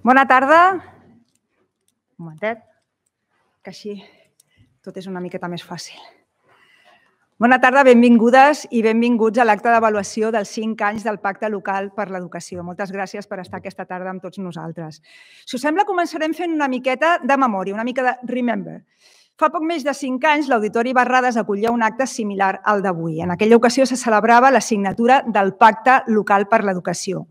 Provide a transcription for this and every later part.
Bona tarda. Un momentet, que així tot és una miqueta més fàcil. Bona tarda, benvingudes i benvinguts a l'acte d'avaluació dels 5 anys del Pacte Local per l'Educació. Moltes gràcies per estar aquesta tarda amb tots nosaltres. Si us sembla, començarem fent una miqueta de memòria, una mica de remember. Fa poc més de 5 anys, l'Auditori Barrades acollia un acte similar al d'avui. En aquella ocasió se celebrava la signatura del Pacte Local per l'Educació.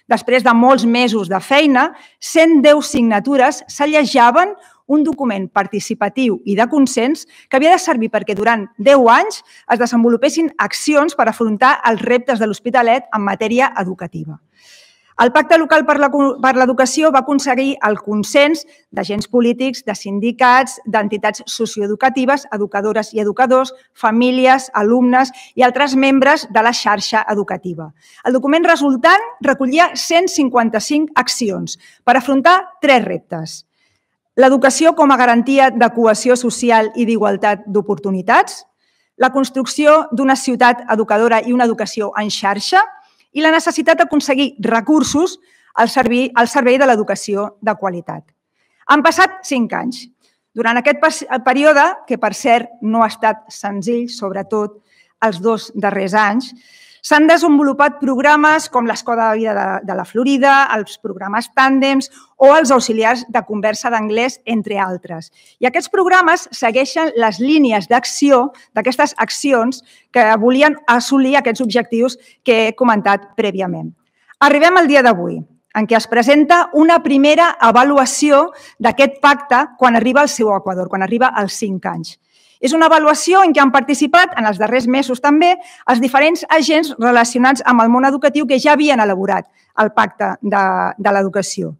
Després de molts mesos de feina, 110 signatures sellejaven un document participatiu i de consens que havia de servir perquè durant 10 anys es desenvolupessin accions per afrontar els reptes de l'Hospitalet en matèria educativa. El Pacte Local per l'Educació va aconseguir el consens d'agents polítics, de sindicats, d'entitats socioeducatives, educadores i educadors, famílies, alumnes i altres membres de la xarxa educativa. El document resultant recollia 155 accions per afrontar 3 reptes. L'educació com a garantia de cohesió social i d'igualtat d'oportunitats, la construcció d'una ciutat educadora i una educació en xarxa i la necessitat d'aconseguir recursos al servei de l'educació de qualitat. Han passat 5 anys. Durant aquest període, que per cert no ha estat senzill, sobretot els 2 darrers anys, s'han desenvolupat programes com l'Escola de Vida de la Florida, els programes Tàndems o els auxiliars de conversa d'anglès, entre altres. I aquests programes segueixen les línies d'acció d'aquestes accions que volien assolir aquests objectius que he comentat prèviament. Arribem al dia d'avui, en què es presenta una primera avaluació d'aquest pacte quan arriba al seu equador, quan arriba als 5 anys. És una avaluació en què han participat, en els darrers mesos també, els diferents agents relacionats amb el món educatiu que ja havien elaborat el Pacte de l'Educació.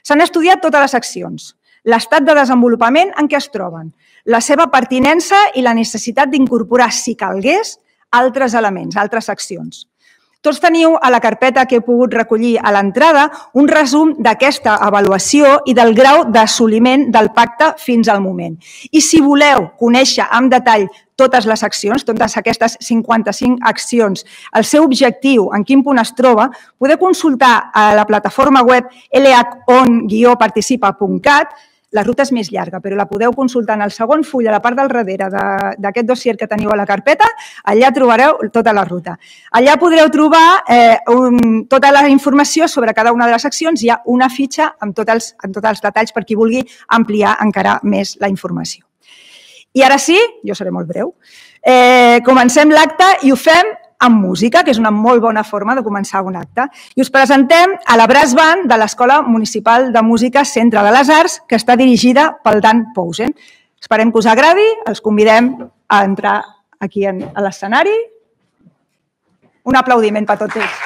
S'han estudiat totes les accions, l'estat de desenvolupament en què es troben, la seva pertinença i la necessitat d'incorporar, si calgués, altres elements, altres accions. Tots teniu a la carpeta que he pogut recollir a l'entrada un resum d'aquesta avaluació i del grau d'assoliment del pacte fins al moment. I si voleu conèixer en detall totes les accions, totes aquestes 55 accions, el seu objectiu, en quin punt es troba, podeu consultar a la plataforma web lhon-participa.cat. La ruta és més llarga, però la podeu consultar en el segon full, a la part del darrere d'aquest dossier que teniu a la carpeta, allà trobareu tota la ruta. Allà podreu trobar tota la informació sobre cada una de les accions, hi ha una fitxa amb tots els detalls per qui vulgui ampliar encara més la informació. I ara sí, jo seré molt breu, comencem l'acte i ho fem amb música, que és una molt bona forma de començar un acte. I us presentem a la Brass Band de l'Escola Municipal de Música Centre de les Arts, que està dirigida pel Dan Pousen. Esperem que us agradi, els convidem a entrar aquí a l'escenari. Un aplaudiment per tots ells.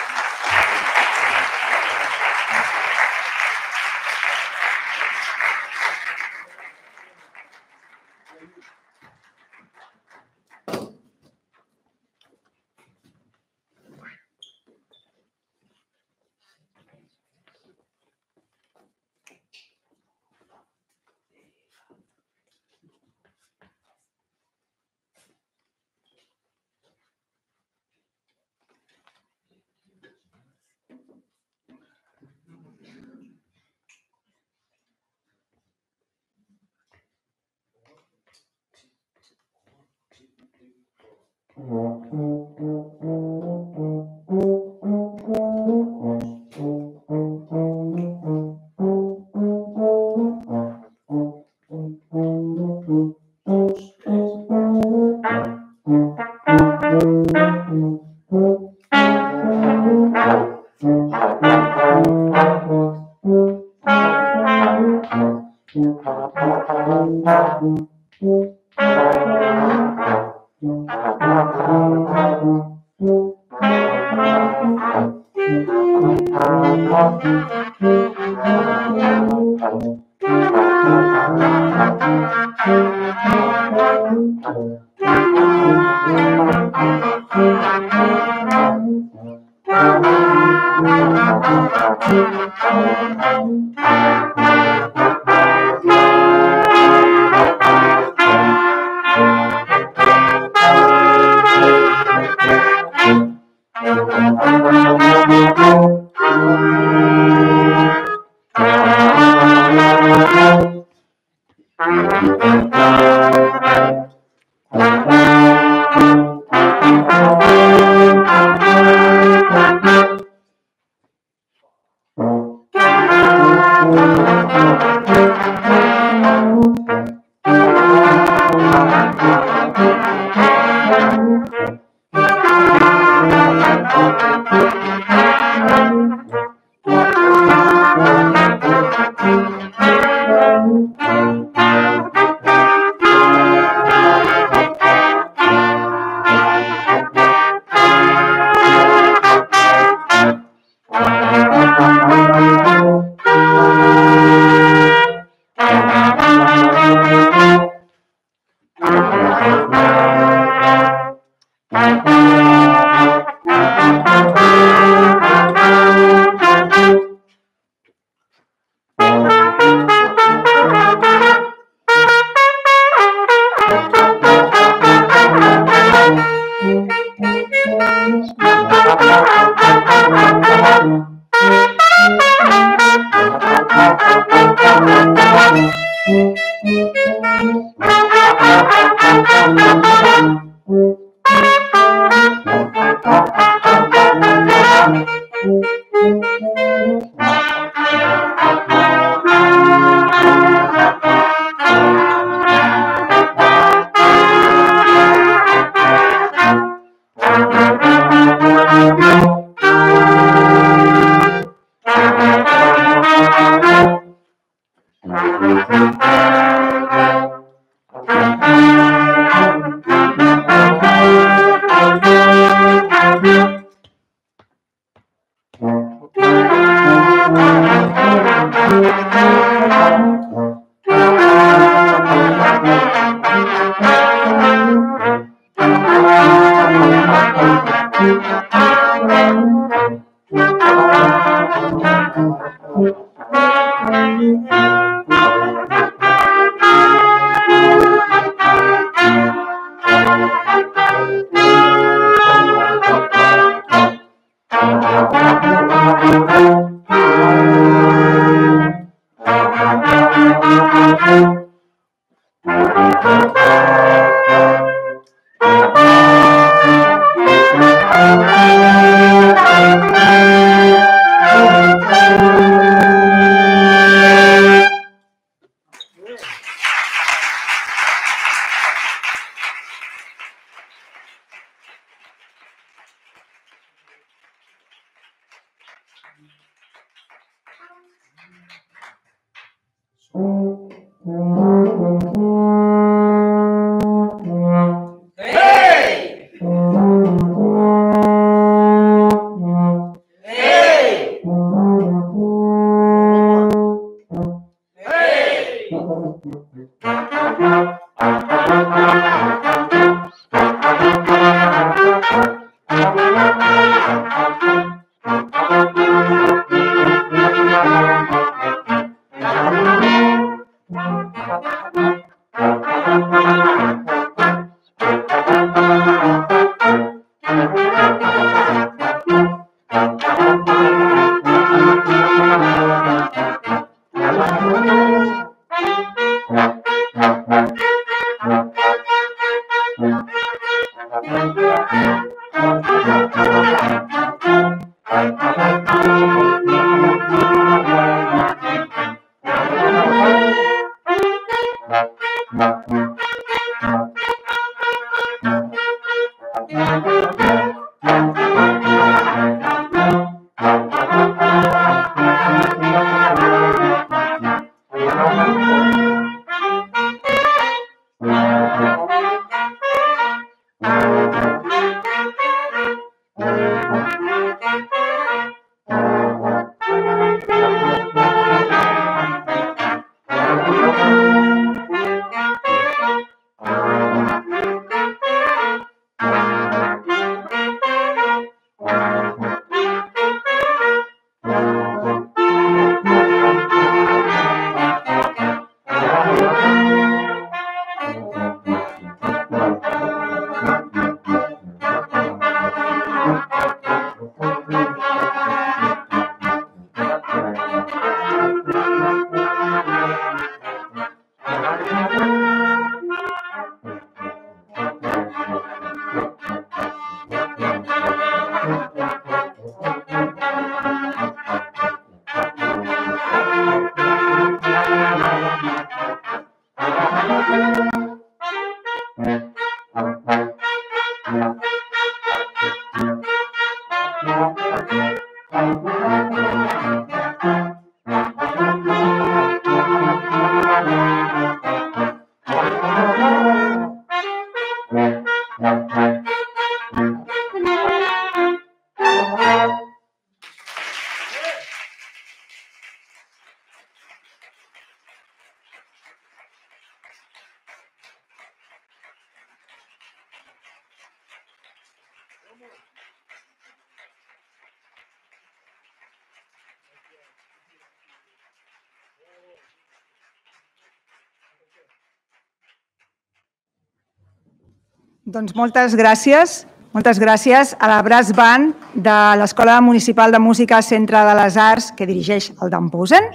Doncs moltes gràcies a la Brass Band de l'Escola Municipal de Música Centre de les Arts, que dirigeix el Dan Posen,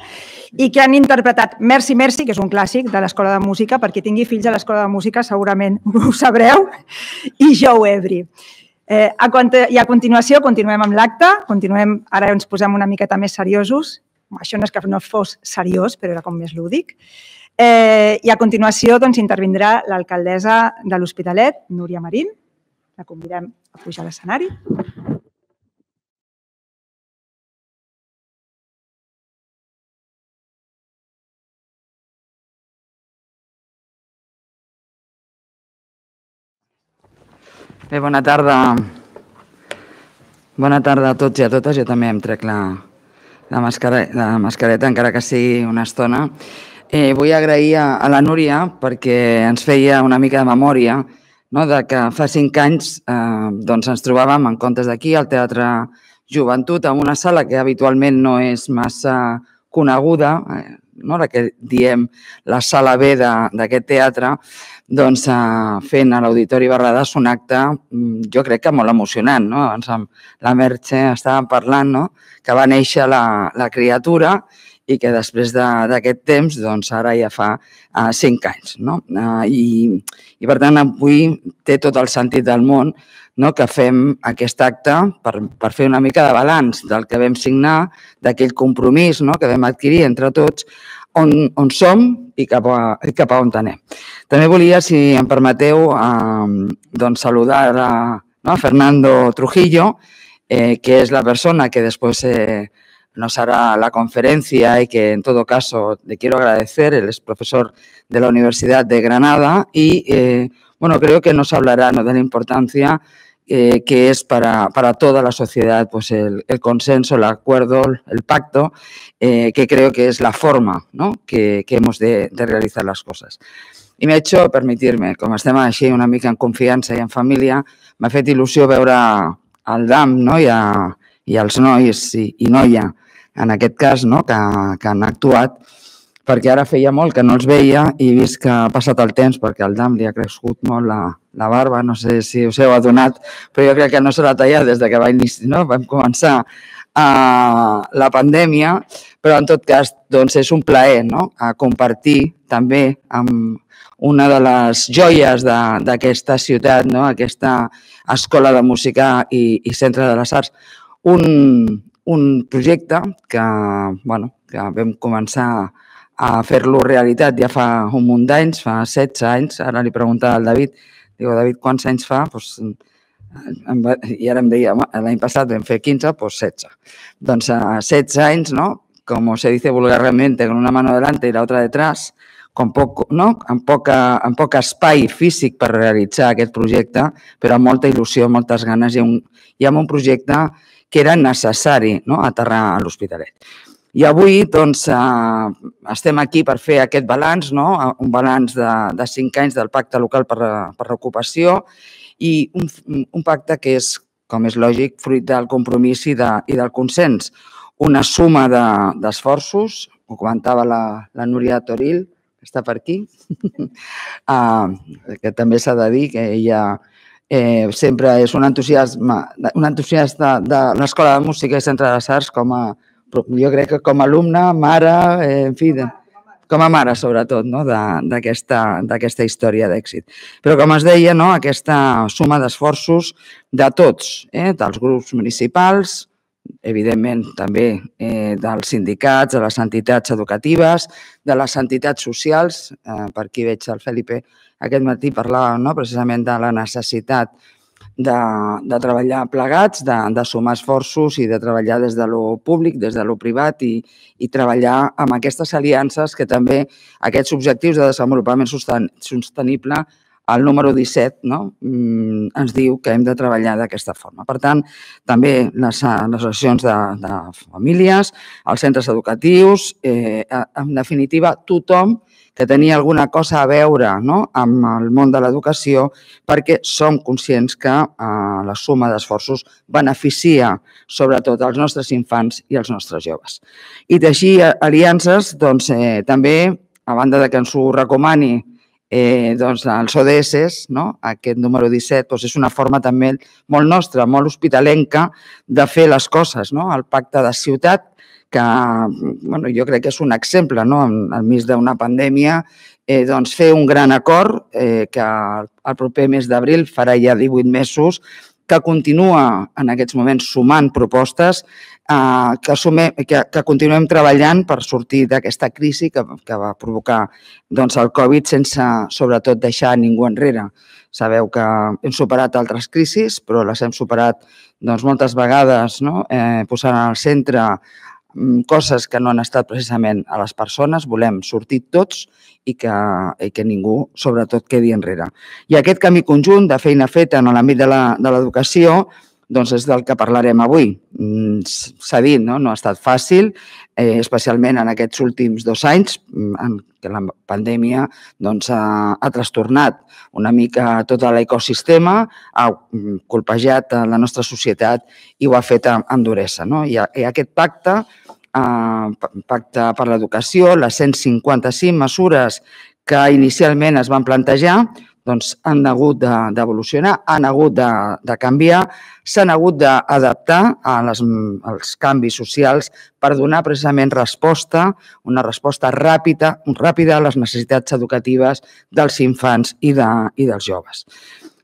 i que han interpretat Merci, Merci, que és un clàssic de l'Escola de Música, per qui tingui fills a l'Escola de Música segurament ho sabreu, i Joe Every. I a continuació continuem amb l'acte, ara ens posem una miqueta més seriosos, això no és que no fos seriós, però era com més lúdic, i a continuació intervindrà l'alcaldessa de l'Hospitalet, Núria Marín. La convidem a pujar a l'escenari. Bé, bona tarda. Bona tarda a tots i a totes. Jo també em trec la mascareta, encara que sigui una estona. Vull agrair a la Núria perquè ens feia una mica de memòria que fa 5 anys ens trobàvem en comptes d'aquí al Teatre Joventut, en una sala que habitualment no és massa coneguda, la que diem la sala B d'aquest teatre, fent a l'Auditori Barradas un acte, jo crec que molt emocionant. Abans amb la Merche estàvem parlant que va néixer la criatura i que després d'aquest temps, ara ja fa 5 anys. I per tant, avui té tot el sentit del món que fem aquest acte per fer una mica de balanç del que vam signar, d'aquell compromís que vam adquirir entre tots, on som i cap a on anem. També volia, si em permeteu, saludar a Fernando Trujillo, que es la persona que después nos hará la conferencia y que en todo caso le quiero agradecer. Él es profesor de la Universidad de Granada y creo que nos hablará de la importancia que es para toda la sociedad el consenso, el acuerdo, el pacto, que creo que es la forma que hemos de realizar las cosas. I m'ha hecho permitir-me, com estem així una mica en confiança i en família, m'ha fet il·lusió veure el DAM i els nois i noia, en aquest cas, que han actuat, perquè ara feia molt que no els veia i he vist que ha passat el temps perquè al DAM li ha crescut molt la barba, no sé si us heu adonat, però jo crec que no se l'ha tallat des que vam començar la pandèmia, però en tot cas és un plaer compartir també amb una de les joies d'aquesta ciutat, aquesta Escola de Música i Centre de les Arts, un projecte que vam començar a fer-lo realitat ja fa un munt d'anys, fa 16 anys. Ara li preguntava al David, diu, David, quants anys fa? I ara em deia, l'any passat vam fer 15, doncs 16. Doncs 16 anys, como se dice vulgarmente, con una mano delante y la otra detrás, amb poc espai físic per realitzar aquest projecte, però amb molta il·lusió, moltes ganes i amb un projecte que era necessari aterrar a l'Hospitalet. I avui estem aquí per fer aquest balanç, un balanç de 5 anys del Pacte Local per l'Ocupació i un pacte que és, com és lògic, fruit del compromís i del consens. Una suma d'esforços, ho comentava la Núria Toril, que està per aquí, que també s'ha de dir que ella sempre és un entusiasta de l'Escola de Música i Centre de les Arts, jo crec que com a alumna, mare, en fi, com a mare sobretot d'aquesta història d'èxit. Però com es deia, aquesta suma d'esforços de tots, dels grups municipals, evidentment també dels sindicats, de les entitats educatives, de les entitats socials. Per aquí veig el Felipe aquest matí parlava precisament de la necessitat de treballar plegats, de sumar esforços i de treballar des de lo públic, des de lo privat i treballar amb aquestes aliances que també aquests objectius de desenvolupament sostenible, el número 17, ens diu que hem de treballar d'aquesta forma. Per tant, també les associacions de famílies, els centres educatius, en definitiva, tothom que tenia alguna cosa a veure amb el món de l'educació, perquè som conscients que la suma d'esforços beneficia sobretot els nostres infants i els nostres joves. I teixir aliances, també, a banda que ens ho recomani doncs els ODS, aquest número 17, és una forma també molt nostra, molt hospitalenca de fer les coses. El pacte de ciutat, que jo crec que és un exemple, enmig d'una pandèmia, doncs fer un gran acord que el proper mes d'abril farà ja 18 mesos, que continua en aquests moments sumant propostes, que continuem treballant per sortir d'aquesta crisi que va provocar el Covid sense, sobretot, deixar ningú enrere. Sabeu que hem superat altres crisis, però les hem superat moltes vegades posant al centre coses que no han estat precisament a les persones. Volem sortir tots i que ningú, sobretot, quedi enrere. I aquest camí conjunt de feina feta en l'àmbit de l'educació és del que parlarem avui. S'ha dit, no ha estat fàcil, especialment en aquests últims 2 anys, en què la pandèmia ha trastornat una mica tot l'ecosistema, ha colpejat la nostra societat i ho ha fet amb duresa. I aquest pacte per l'educació, les 155 mesures que inicialment es van plantejar, han hagut d'evolucionar, han hagut de canviar, s'han hagut d'adaptar als canvis socials per donar precisament una resposta ràpida a les necessitats educatives dels infants i dels joves.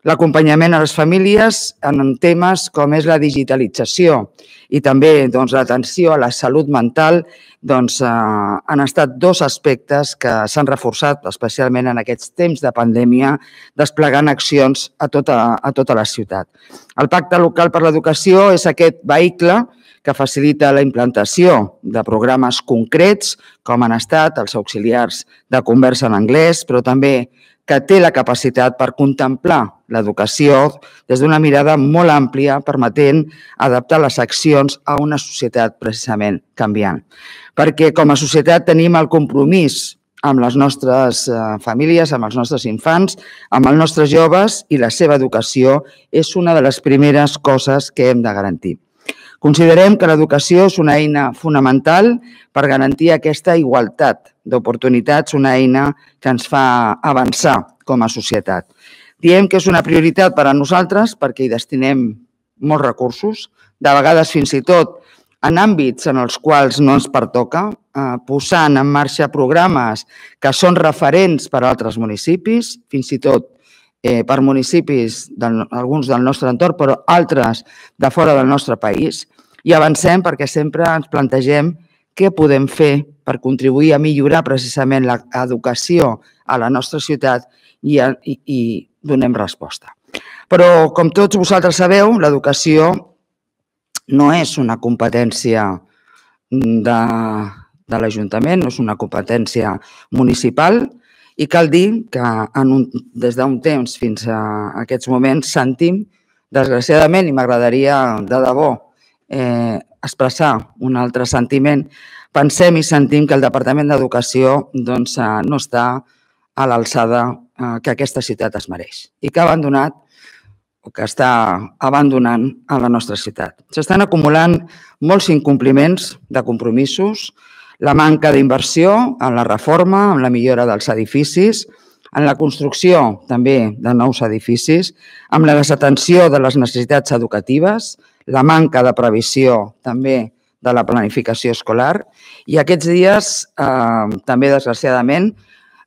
L'acompanyament a les famílies en temes com és la digitalització i també l'atenció a la salut mental han estat 2 aspectes que s'han reforçat, especialment en aquests temps de pandèmia, desplegant accions a tota la ciutat. El Pacte Local per l'Educació és aquest vehicle que facilita la implantació de programes concrets, com han estat els auxiliars de conversa en anglès, però també que té la capacitat per contemplar l'educació des d'una mirada molt àmplia, permetent adaptar les accions a una societat precisament canviant. Perquè com a societat tenim el compromís amb les nostres famílies, amb els nostres infants, amb els nostres joves, i la seva educació és una de les primeres coses que hem de garantir. Considerem que l'educació és una eina fonamental per garantir aquesta igualtat d'oportunitats, una eina que ens fa avançar com a societat. Diem que és una prioritat per a nosaltres perquè hi destinem molts recursos, de vegades fins i tot en àmbits en els quals no ens pertoca, posant en marxa programes que són referents per a altres municipis, fins i tot per municipis, alguns del nostre entorn, però altres de fora del nostre país, i avancem perquè sempre ens plantegem què podem fer per contribuir a millorar precisament l'educació a la nostra ciutat i donem resposta. Però, com tots vosaltres sabeu, l'educació no és una competència de l'Ajuntament, no és una competència municipal, i cal dir que des d'un temps fins a aquests moments sentim, desgraciadament, i m'agradaria de debò expressar un altre sentiment, pensem i sentim que el Departament d'Educació no està a l'alçada que aquesta ciutat es mereix i que ha abandonat o que està abandonant a la nostra ciutat. S'estan acumulant molts incompliments de compromisos, la manca d'inversió en la reforma, en la millora dels edificis, en la construcció també de nous edificis, amb la desatenció de les necessitats educatives, la manca de previsió també de la planificació escolar, i aquests dies també, desgraciadament,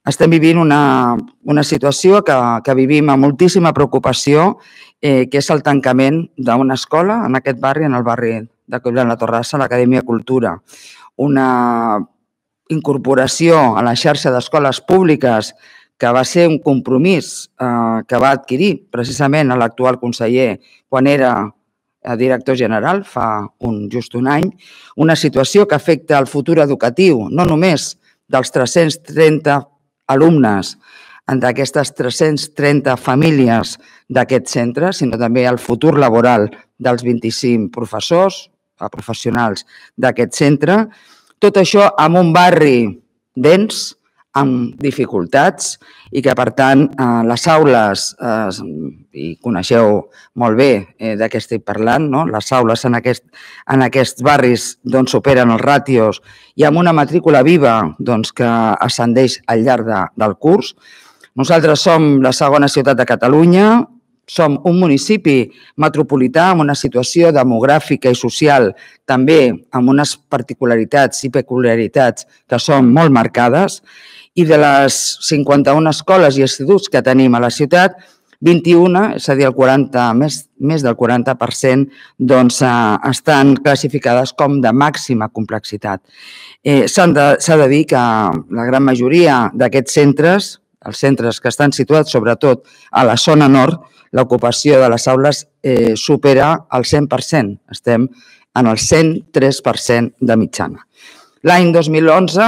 estem vivint una situació que vivim amb moltíssima preocupació, que és el tancament d'una escola en aquest barri, en el barri de Coll de la Torrassa, l'Acadèmia Cultura. Una incorporació a la xarxa d'escoles públiques que va ser un compromís que va adquirir precisament l'actual conseller quan era director general, fa just un any, una situació que afecta el futur educatiu, no només dels 330 alumnes d'aquestes 330 famílies d'aquest centre, sinó també el futur laboral dels 25 professors, professionals d'aquest centre. Tot això en un barri dens, amb dificultats, i que, per tant, les aules, i coneixeu molt bé de què estic parlant, les aules en aquests barris superen els ràtios i amb una matrícula viva que ascendeix al llarg del curs, Nosaltres som la segona ciutat de Catalunya, som un municipi metropolità amb una situació demogràfica i social també amb unes particularitats i peculiaritats que són molt marcades i de les 51 escoles i instituts que tenim a la ciutat, 21, és a dir, més del 40%, doncs, estan classificades com de màxima complexitat. S'ha de dir que la gran majoria d'aquests centres, els centres que estan situats sobretot a la zona nord, l'ocupació de les aules supera el 100%. Estem en el 103% de mitjana. L'any 2011,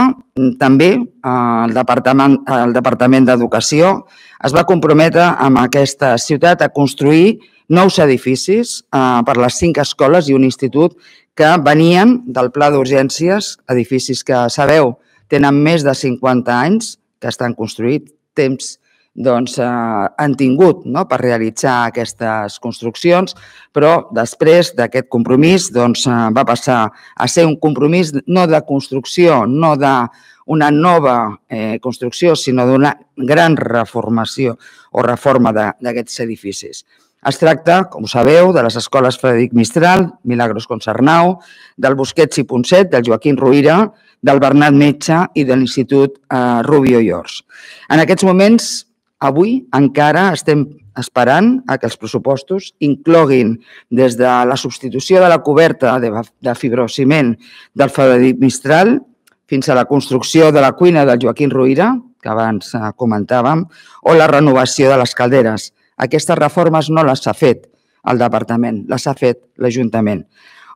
també, el Departament d'Educació es va comprometre amb aquesta ciutat a construir nous edificis per les 5 escoles i un institut que venien del Pla d'Urgències, edificis que, sabeu, tenen més de 50 anys, que estan construïts, temps han tingut per realitzar aquestes construccions, però després d'aquest compromís va passar a ser un compromís no de construcció, no d'una nova construcció, sinó d'una gran reformació o reforma d'aquests edificis. Es tracta, com sabeu, de les escoles Frederic Mistral, Milagros Concernau, del Busquets i Ponset, del Joaquim Ruyra, del Bernat Metge i de l'Institut Rubió i Ors. En aquests moments, avui encara estem esperant que els pressupostos incloguin des de la substitució de la coberta de fibrociment del Frederic Mistral fins a la construcció de la cuina del Joaquim Ruyra, que abans comentàvem, o la renovació de les calderes. Aquestes reformes no les ha fet el departament, les ha fet l'Ajuntament.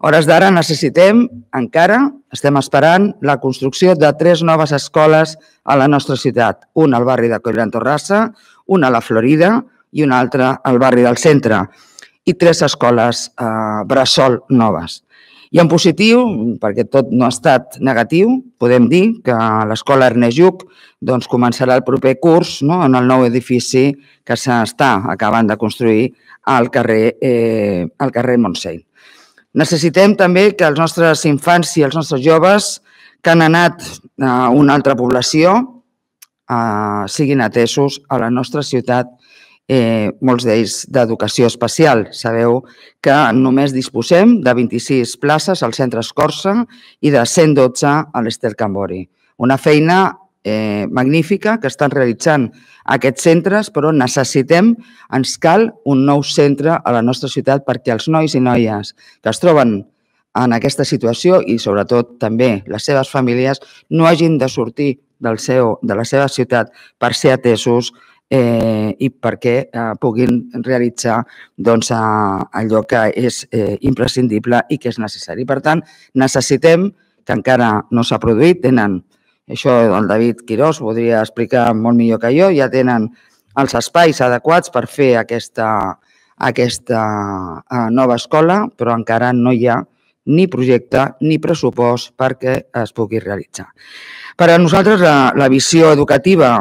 A hores d'ara necessitem, encara, estem esperant la construcció de 3 noves escoles a la nostra ciutat. Una al barri de Collblanc Torrassa, una a la Florida i una altra al barri del Centre. I 3 escoles bressol noves. I en positiu, perquè tot no ha estat negatiu, podem dir que l'escola Ernest Lluch començarà el proper curs en el nou edifici que s'està acabant de construir al carrer Montseny. Necessitem també que els nostres infants i els nostres joves que han anat a una altra població siguin atesos a la nostra ciutat, molts d'ells d'educació especial. Sabeu que només disposem de 26 places al Centre Escorça i de 112 a l'Ester Cambori. Una feina magnífica que estan realitzant aquests centres, però necessitem, ens cal un nou centre a la nostra ciutat perquè els nois i noies que es troben en aquesta situació i sobretot també les seves famílies no hagin de sortir de la seva ciutat per ser atesos i perquè puguin realitzar allò que és imprescindible i que és necessari. Per tant, necessitem, que encara no s'ha produït, això el David Quirós ho podria explicar molt millor que jo, ja tenen els espais adequats per fer aquesta nova escola, però encara no hi ha ni projecte ni pressupost perquè es pugui realitzar. Per a nosaltres la visió educativa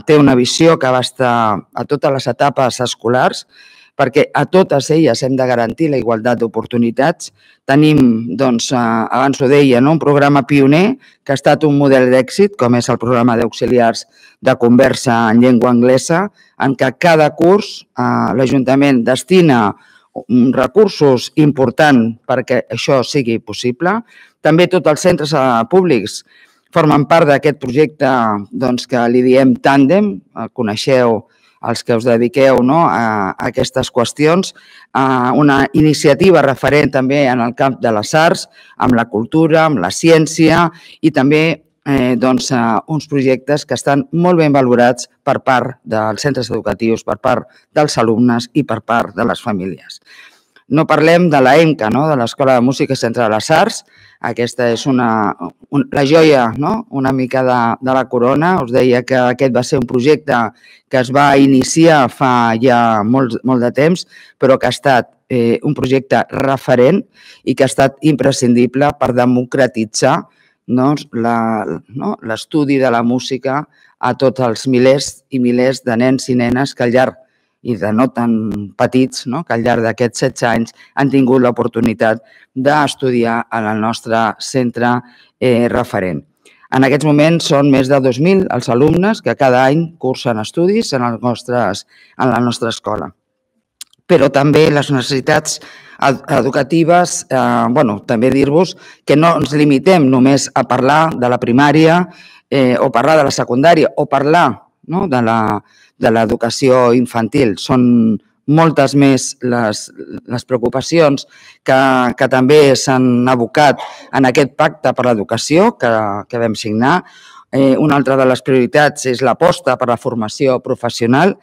té una visió que abasta a totes les etapes escolars, perquè a totes elles hem de garantir la igualtat d'oportunitats. Tenim, abans ho deia, un programa pioner que ha estat un model d'èxit, com és el programa d'auxiliars de conversa en llengua anglesa, en què cada curs l'Ajuntament destina recursos importants perquè això sigui possible. També tots els centres públics formen part d'aquest projecte que li diem Tàndem, coneixeu els que us dediqueu a aquestes qüestions, una iniciativa referent també en el camp de les arts, amb la cultura, amb la ciència i també uns projectes que estan molt ben valorats per part dels centres educatius, per part dels alumnes i per part de les famílies. No parlem de l'EMCA, de l'Escola de Música Centre de les Arts. Aquesta és la joia una mica de la corona. Us deia que aquest va ser un projecte que es va iniciar fa ja molt de temps, però que ha estat un projecte referent i que ha estat imprescindible per democratitzar l'estudi de la música a tots els milers i milers de nens i nenes que al llarg i de no tan petits, que al llarg d'aquests 16 anys han tingut l'oportunitat d'estudiar en el nostre centre referent. En aquests moments són més de 2.000 els alumnes que cada any cursen estudis en la nostra escola. Però també les necessitats educatives, també dir-vos que no ens limitem només a parlar de la primària o parlar de la secundària o parlar de l'educació infantil. Són moltes més les preocupacions que també s'han abocat en aquest pacte per l'educació que vam signar. Una altra de les prioritats és l'aposta per la formació professional,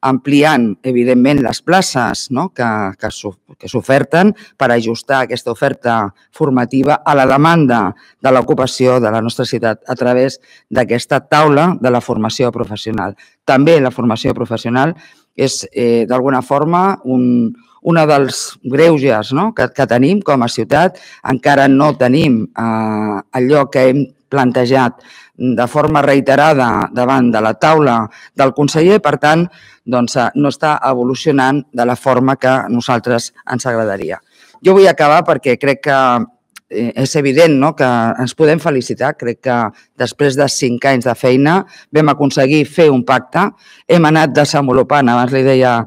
ampliant, evidentment, les places que s'oferten per ajustar aquesta oferta formativa a la demanda de l'ocupació de la nostra ciutat a través d'aquesta taula de la formació professional. També la formació professional és, d'alguna forma, un dels greuges que tenim com a ciutat. Encara no tenim allò que hem plantejat de forma reiterada davant de la taula del conseller, per tant, no està evolucionant de la forma que a nosaltres ens agradaria. Jo vull acabar perquè crec que és evident que ens podem felicitar. Crec que després de 5 anys de feina vam aconseguir fer un pacte. Hem anat desenvolupant, abans li deia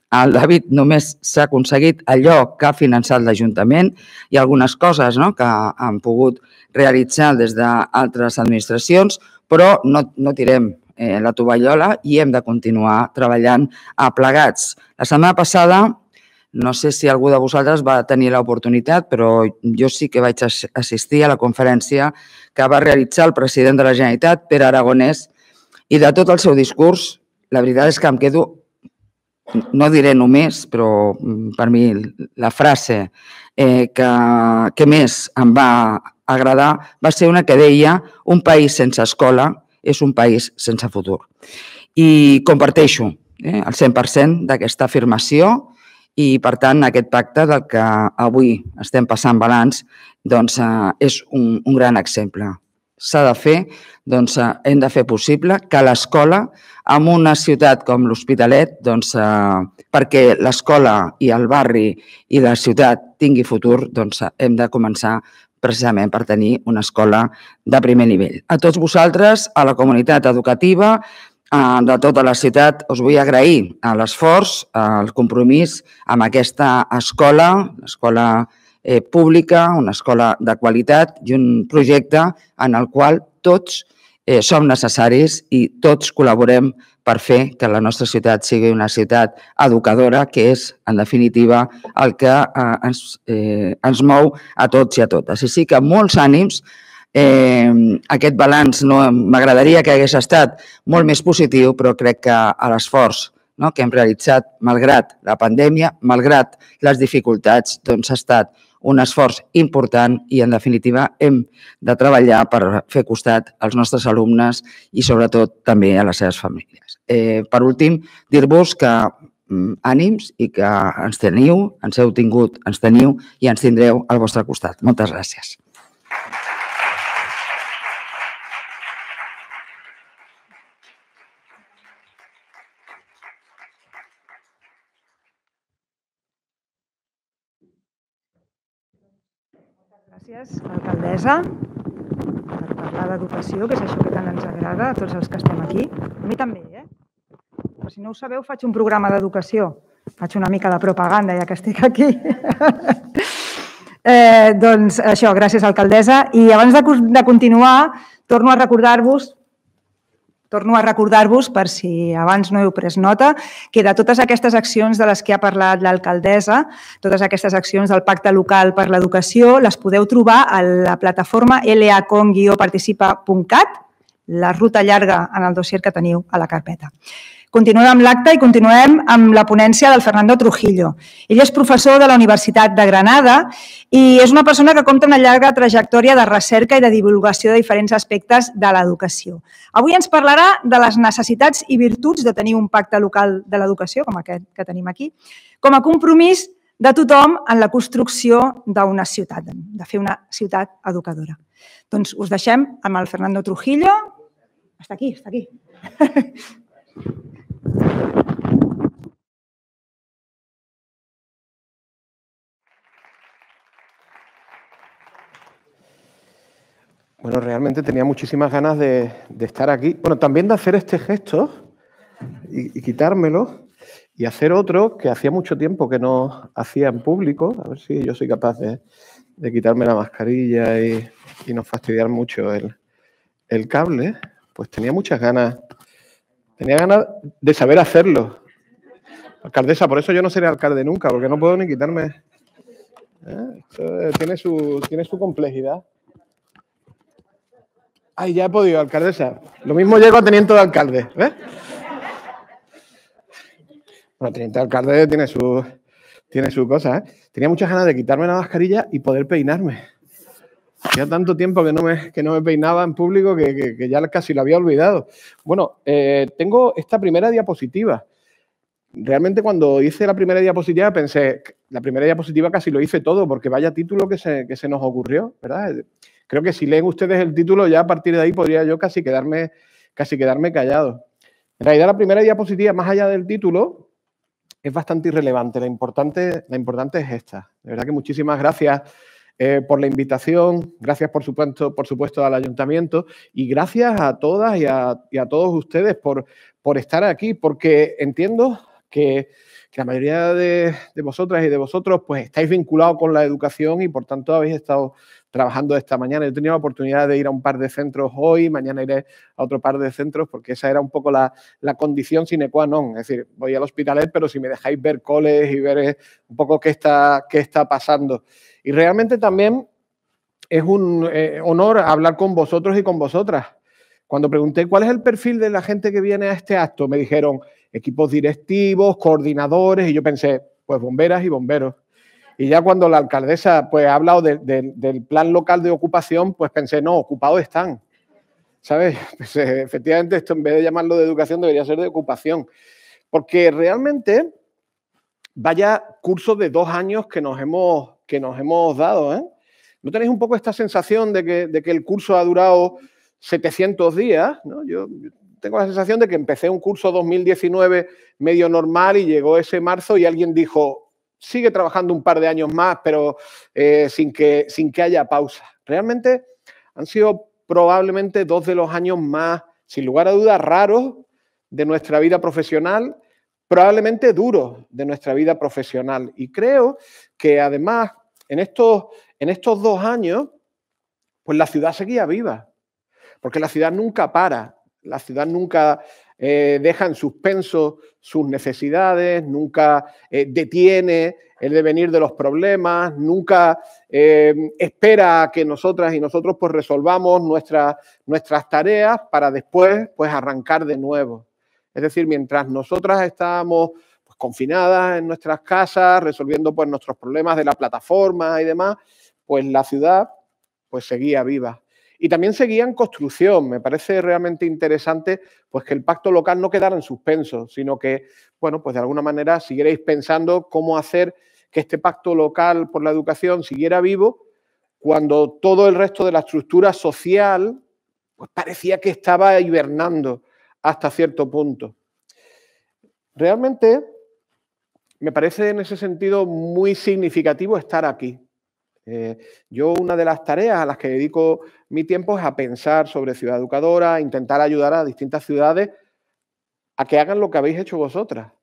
al David, només s'ha aconseguit allò que ha finançat l'Ajuntament i algunes coses que han pogut realitzar des d'altres administracions, però no tirem la tovallola i hem de continuar treballant plegats. La setmana passada, no sé si algú de vosaltres va tenir l'oportunitat, però jo sí que vaig assistir a la conferència que va realitzar el president de la Generalitat, Pere Aragonès, i de tot el seu discurs, la veritat és que em quedo, no diré només, però per mi la frase que més em va agradar va ser una que deia: un país sense escola és un país sense futur. I comparteixo el 100% d'aquesta afirmació i, per tant, aquest pacte del que avui estem passant balanç és un gran exemple. S'ha de fer, hem de fer possible que l'escola, en una ciutat com l'Hospitalet, perquè l'escola i el barri i la ciutat tingui futur, hem de començar precisament per tenir una escola de primer nivell. A tots vosaltres, a la comunitat educativa de tota la ciutat, us vull agrair l'esforç, el compromís amb aquesta escola, l'escola pública, una escola de qualitat i un projecte en el qual tots som necessaris i tots col·laborem per fer que la nostra ciutat sigui una ciutat educadora, que és, en definitiva, el que ens mou a tots i a totes. I sí que molts ànims. Aquest balanç m'agradaria que hagués estat molt més positiu, però crec que l'esforç que hem realitzat, malgrat la pandèmia, malgrat les dificultats, ha estat un esforç important i, en definitiva, hem de treballar per fer costat als nostres alumnes i, sobretot, també a les seves famílies. Per últim, dir-vos que ànims i que ens teniu, ens heu tingut, ens teniu i ens tindreu al vostre costat. Moltes gràcies. Gràcies, alcaldessa, per parlar d'educació, que és això que tant ens agrada a tots els que estem aquí. A mi també, Però si no ho sabeu, faig un programa d'educació. Faig una mica de propaganda, ja que estic aquí. Doncs això, gràcies, alcaldessa. I abans de continuar, torno a recordar-vos, per si abans no heu pres nota, que de totes aquestes accions de les que ha parlat l'alcaldessa, totes aquestes accions del Pacte Local per l'Educació, les podeu trobar a la plataforma lacon-participa.cat, la ruta llarga en el dossier que teniu a la carpeta. Continuem amb l'acte i continuem amb la ponència del Fernando Trujillo. Ell és professor de la Universitat de Granada i és una persona que compta una llarga trajectòria de recerca i de divulgació de diferents aspectes de l'educació. Avui ens parlarà de les necessitats i virtuts de tenir un pacte local de l'educació, com aquest que tenim aquí, com a compromís de tothom en la construcció d'una ciutat, de fer una ciutat educadora. Doncs us deixem amb el Fernando Trujillo. Està aquí, està aquí. Bueno, realmente tenía muchísimas ganas de estar aquí. Bueno, también de hacer este gesto y quitármelo y hacer otro que hacía mucho tiempo que no hacía en público. A ver si yo soy capaz de quitarme la mascarilla y no fastidiar mucho el cable. Pues tenía muchas ganas. Tenía ganas de saber hacerlo. Alcaldesa, por eso yo no seré alcalde nunca, porque no puedo ni quitarme. Esto tiene su complejidad. Ay, ya he podido, alcaldesa. Lo mismo llego a teniente de alcalde, ¿ves? Bueno, teniente de alcalde tiene su cosa, ¿eh? Tenía muchas ganas de quitarme la mascarilla y poder peinarme. Hacía tanto tiempo que no me peinaba en público que ya casi lo había olvidado. Bueno, tengo esta primera diapositiva. Realmente cuando hice la primera diapositiva pensé, la primera diapositiva casi lo hice todo, porque vaya título que se nos ocurrió, ¿verdad? Creo que si leen ustedes el título, ya a partir de ahí podría yo casi quedarme callado. En realidad, la primera diapositiva, más allá del título, es bastante irrelevante. La importante es esta. De verdad que muchísimas gracias por la invitación, gracias por supuesto al Ayuntamiento y gracias a todas y a todos ustedes por estar aquí, porque entiendo que la mayoría de vosotras y de vosotros pues estáis vinculados con la educación y por tanto habéis estado trabajando esta mañana. Yo he tenido la oportunidad de ir a un par de centros hoy, mañana iré a otro par de centros porque esa era un poco la condición sine qua non. Es decir, voy al Hospitalet, pero si me dejáis ver coles y ver un poco qué está pasando. Y realmente también es un honor hablar con vosotros y con vosotras. Cuando pregunté cuál es el perfil de la gente que viene a este acto, me dijeron equipos directivos, coordinadores, y yo pensé, pues bomberas y bomberos. Y ya cuando la alcaldesa pues, ha hablado del plan local de ocupación, pues pensé, no, ocupados están. ¿Sabes? Pues, efectivamente, esto en vez de llamarlo de educación debería ser de ocupación. Porque realmente, vaya curso de 2 años que nos hemos dado, ¿eh? ¿No tenéis un poco esta sensación de que el curso ha durado 700 días? ¿No? Yo tengo la sensación de que empecé un curso 2019 medio normal y llegó ese marzo y alguien dijo, sigue trabajando un par de años más, pero sin que haya pausa. Realmente han sido probablemente 2 de los años más, sin lugar a dudas, raros de nuestra vida profesional, probablemente duros de nuestra vida profesional. Y creo que además en estos 2 años, pues la ciudad seguía viva, porque la ciudad nunca para, la ciudad nunca deja en suspenso sus necesidades, nunca detiene el devenir de los problemas, nunca espera a que nosotras y nosotros pues resolvamos nuestras tareas para después pues arrancar de nuevo. Es decir, mientras nosotras estábamos pues, confinadas en nuestras casas, resolviendo pues nuestros problemas de la plataforma y demás, pues la ciudad pues seguía viva. Y también seguía en construcción. Me parece realmente interesante pues, que el pacto local no quedara en suspenso, sino que, bueno, pues de alguna manera siguierais pensando cómo hacer que este pacto local por la educación siguiera vivo cuando todo el resto de la estructura social pues, parecía que estaba hibernando hasta cierto punto. Realmente me parece en ese sentido muy significativo estar aquí. Yo una de las tareas a las que dedico mi tiempo es a pensar sobre Ciudad Educadora, a intentar ayudar a distintas ciudades a que hagan lo que habéis hecho vosotras.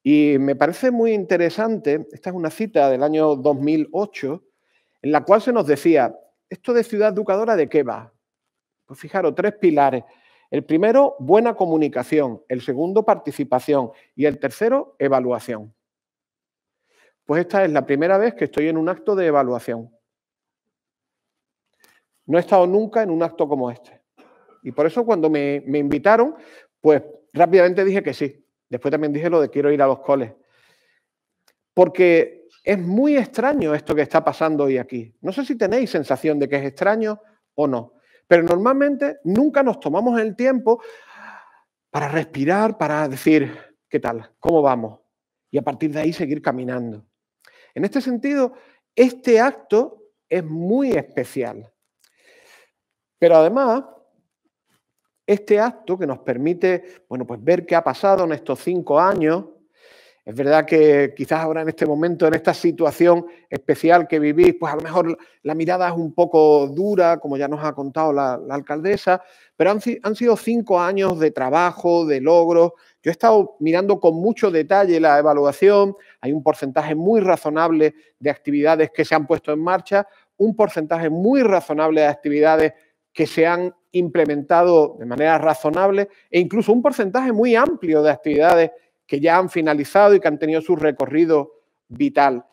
Y me parece muy interesante, esta es una cita del año 2008, en la cual se nos decía, ¿esto de Ciudad Educadora de qué va? Pues fijaros, 3 pilares. El primero, buena comunicación. El segundo, participación. Y el tercero, evaluación. Pues esta es la primera vez que estoy en un acto de evaluación. No he estado nunca en un acto como este. Y por eso cuando me invitaron, pues rápidamente dije que sí. Después también dije lo de quiero ir a los coles. Porque es muy extraño esto que está pasando hoy aquí. No sé si tenéis sensación de que es extraño o no. Pero normalmente nunca nos tomamos el tiempo para respirar, para decir, ¿qué tal? ¿Cómo vamos? Y a partir de ahí seguir caminando. En este sentido, este acto es muy especial. Pero además, este acto que nos permite, bueno, pues ver qué ha pasado en estos 5 años, Es verdad que quizás ahora en este momento, en esta situación especial que vivís, pues a lo mejor la mirada es un poco dura, como ya nos ha contado la alcaldesa, pero han sido 5 años de trabajo, de logros. Yo he estado mirando con mucho detalle la evaluación, hay un porcentaje muy razonable de actividades que se han puesto en marcha, un porcentaje muy razonable de actividades que se han implementado de manera razonable e incluso un porcentaje muy amplio de actividades que ya han finalizado y que han tenido su recorrido vital.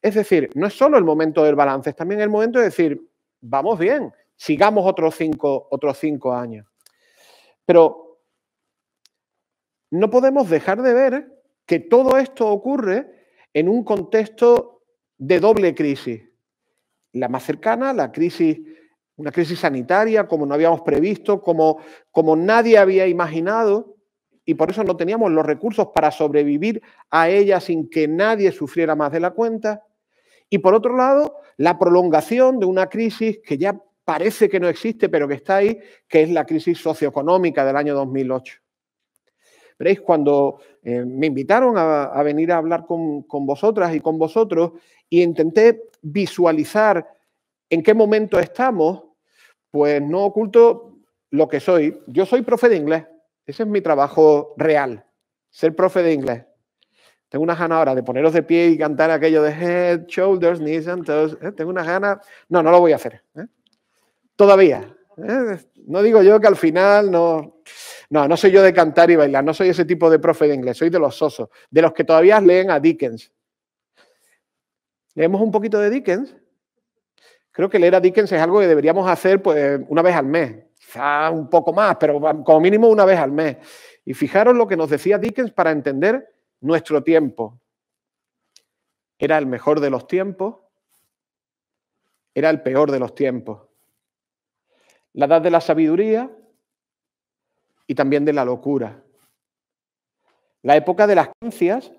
Es decir, no es solo el momento del balance, es también el momento de decir, vamos bien, sigamos otros cinco años. Pero no podemos dejar de ver que todo esto ocurre en un contexto de doble crisis. La más cercana, una crisis sanitaria como no habíamos previsto, como nadie había imaginado, y por eso no teníamos los recursos para sobrevivir a ella sin que nadie sufriera más de la cuenta. Y por otro lado, la prolongación de una crisis que ya parece que no existe, pero que está ahí, que es la crisis socioeconómica del año 2008. Veréis, cuando me invitaron a venir a hablar con vosotras y con vosotros y intenté visualizar en qué momento estamos, pues no oculto lo que soy. Yo soy profe de inglés. Ese es mi trabajo real, ser profe de inglés. Tengo unas ganas ahora de poneros de pie y cantar aquello de head, shoulders, knees and toes. Tengo unas ganas. No lo voy a hacer. Todavía. No digo yo que al final no soy yo de cantar y bailar. No soy ese tipo de profe de inglés. Soy de los sosos, de los que todavía leen a Dickens. ¿Leemos un poquito de Dickens? Creo que leer a Dickens es algo que deberíamos hacer pues, una vez al mes. Quizá un poco más, pero como mínimo una vez al mes. Y fijaros lo que nos decía Dickens para entender nuestro tiempo. Era el mejor de los tiempos, era el peor de los tiempos. La edad de la sabiduría y también de la locura. La época de las creencias,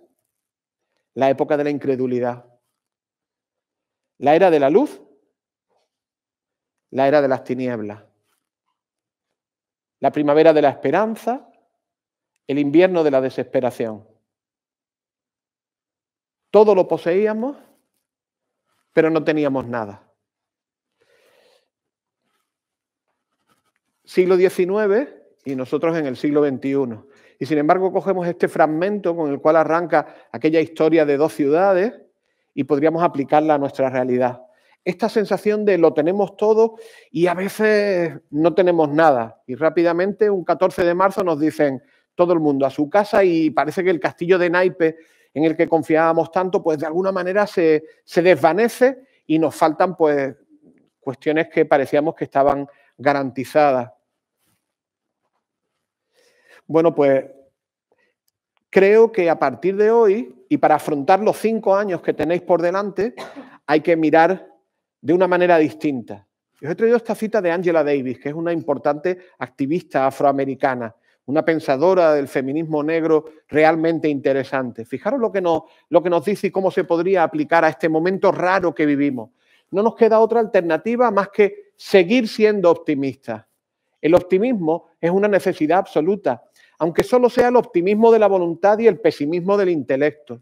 la época de la incredulidad. La era de la luz, la era de las tinieblas. La primavera de la esperanza, el invierno de la desesperación. Todo lo poseíamos, pero no teníamos nada. Siglo XIX y nosotros en el siglo XXI. Y sin embargo cogemos este fragmento con el cual arranca aquella historia de 2 ciudades y podríamos aplicarla a nuestra realidad. Esta sensación de lo tenemos todo y a veces no tenemos nada. Y rápidamente, un 14 de marzo, nos dicen todo el mundo a su casa y parece que el castillo de naipes en el que confiábamos tanto, pues de alguna manera se desvanece y nos faltan pues cuestiones que parecíamos que estaban garantizadas. Bueno, pues creo que a partir de hoy, y para afrontar los 5 años que tenéis por delante, hay que mirar de una manera distinta. Os he traído esta cita de Angela Davis, que es una importante activista afroamericana, una pensadora del feminismo negro realmente interesante. Fijaros lo que nos dice y cómo se podría aplicar a este momento raro que vivimos. No nos queda otra alternativa más que seguir siendo optimistas. El optimismo es una necesidad absoluta, aunque solo sea el optimismo de la voluntad y el pesimismo del intelecto.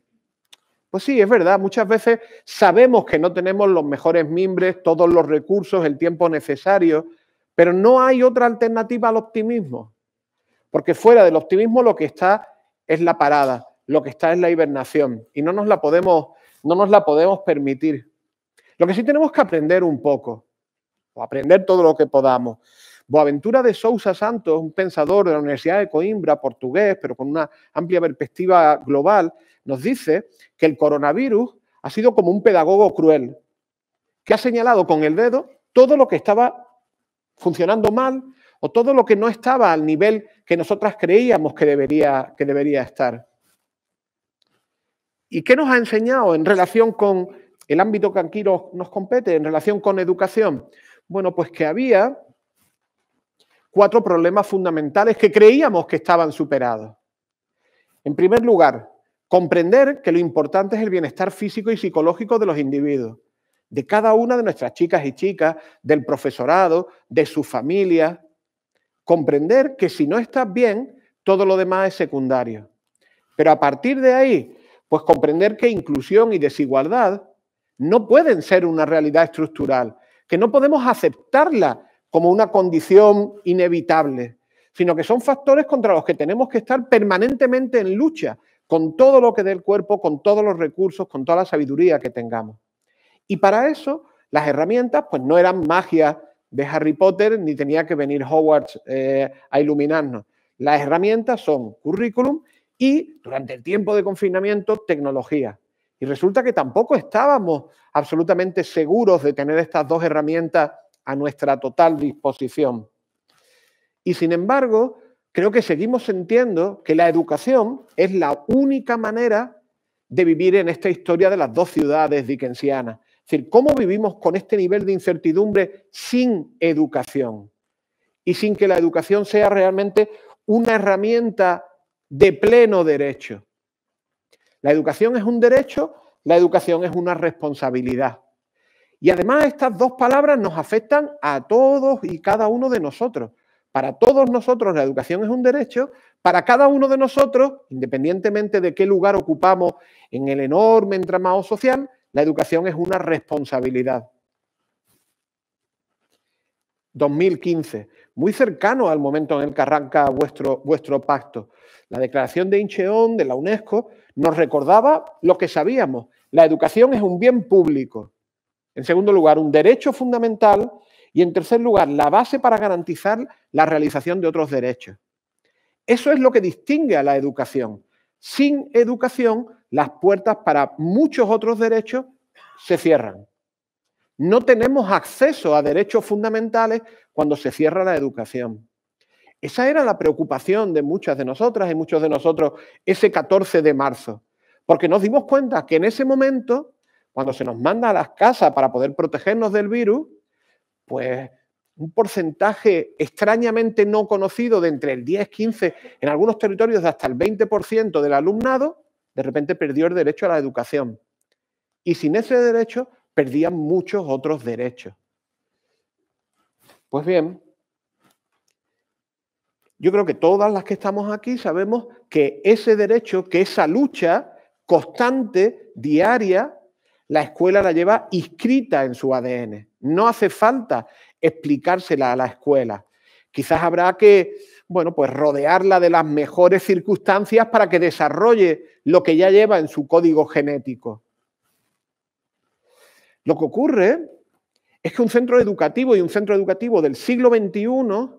Pues sí, es verdad, muchas veces sabemos que no tenemos los mejores mimbres, todos los recursos, el tiempo necesario, pero no hay otra alternativa al optimismo. Porque fuera del optimismo lo que está es la parada, lo que está es la hibernación y no nos la podemos permitir. Lo que sí tenemos que aprender un poco, o aprender todo lo que podamos. Boaventura de Sousa Santos, un pensador de la Universidad de Coimbra, portugués, pero con una amplia perspectiva global, nos dice que el coronavirus ha sido como un pedagogo cruel, que ha señalado con el dedo todo lo que estaba funcionando mal o todo lo que no estaba al nivel que nosotras creíamos que debería estar. ¿Y qué nos ha enseñado en relación con el ámbito que aquí nos compete, en relación con educación? Bueno, pues que había 4 problemas fundamentales que creíamos que estaban superados. En primer lugar, comprender que lo importante es el bienestar físico y psicológico de los individuos, de cada una de nuestras chicas y chicas, del profesorado, de sus familias. Comprender que si no estás bien, todo lo demás es secundario. Pero a partir de ahí, Pues comprender que inclusión y desigualdad no pueden ser una realidad estructural, que no podemos aceptarla como una condición inevitable, sino que son factores contra los que tenemos que estar permanentemente en lucha, con todo lo que dé el cuerpo, con todos los recursos, con toda la sabiduría que tengamos. Y para eso, las herramientas pues no eran magia de Harry Potter, ni tenía que venir Hogwarts a iluminarnos. Las herramientas son currículum y, durante el tiempo de confinamiento, tecnología. Y resulta que tampoco estábamos absolutamente seguros de tener estas dos herramientas a nuestra total disposición. Y sin embargo, creo que seguimos sintiendo que la educación es la única manera de vivir en esta historia de las dos ciudades dickensianas. Es decir, ¿cómo vivimos con este nivel de incertidumbre sin educación? Y sin que la educación sea realmente una herramienta de pleno derecho. La educación es un derecho, la educación es una responsabilidad. Y además estas dos palabras nos afectan a todos y cada uno de nosotros. Para todos nosotros la educación es un derecho, para cada uno de nosotros, independientemente de qué lugar ocupamos en el enorme entramado social, la educación es una responsabilidad. 2015, muy cercano al momento en el que arranca vuestro pacto. La declaración de Incheon de la UNESCO nos recordaba lo que sabíamos. La educación es un bien público. En segundo lugar, un derecho fundamental. Y en tercer lugar, la base para garantizar la realización de otros derechos. Eso es lo que distingue a la educación. Sin educación, las puertas para muchos otros derechos se cierran. No tenemos acceso a derechos fundamentales cuando se cierra la educación. Esa era la preocupación de muchas de nosotras y muchos de nosotros ese 14 de marzo. Porque nos dimos cuenta que en ese momento, cuando se nos manda a las casas para poder protegernos del virus, pues un porcentaje extrañamente no conocido de entre el 10, 15, en algunos territorios de hasta el 20% del alumnado, de repente perdió el derecho a la educación. Y sin ese derecho, perdían muchos otros derechos. Pues bien, yo creo que todas las que estamos aquí sabemos que ese derecho, que esa lucha constante, diaria, la escuela la lleva inscrita en su ADN. No hace falta explicársela a la escuela. Quizás habrá que, bueno, pues rodearla de las mejores circunstancias para que desarrolle lo que ya lleva en su código genético. Lo que ocurre es que un centro educativo y un centro educativo del siglo XXI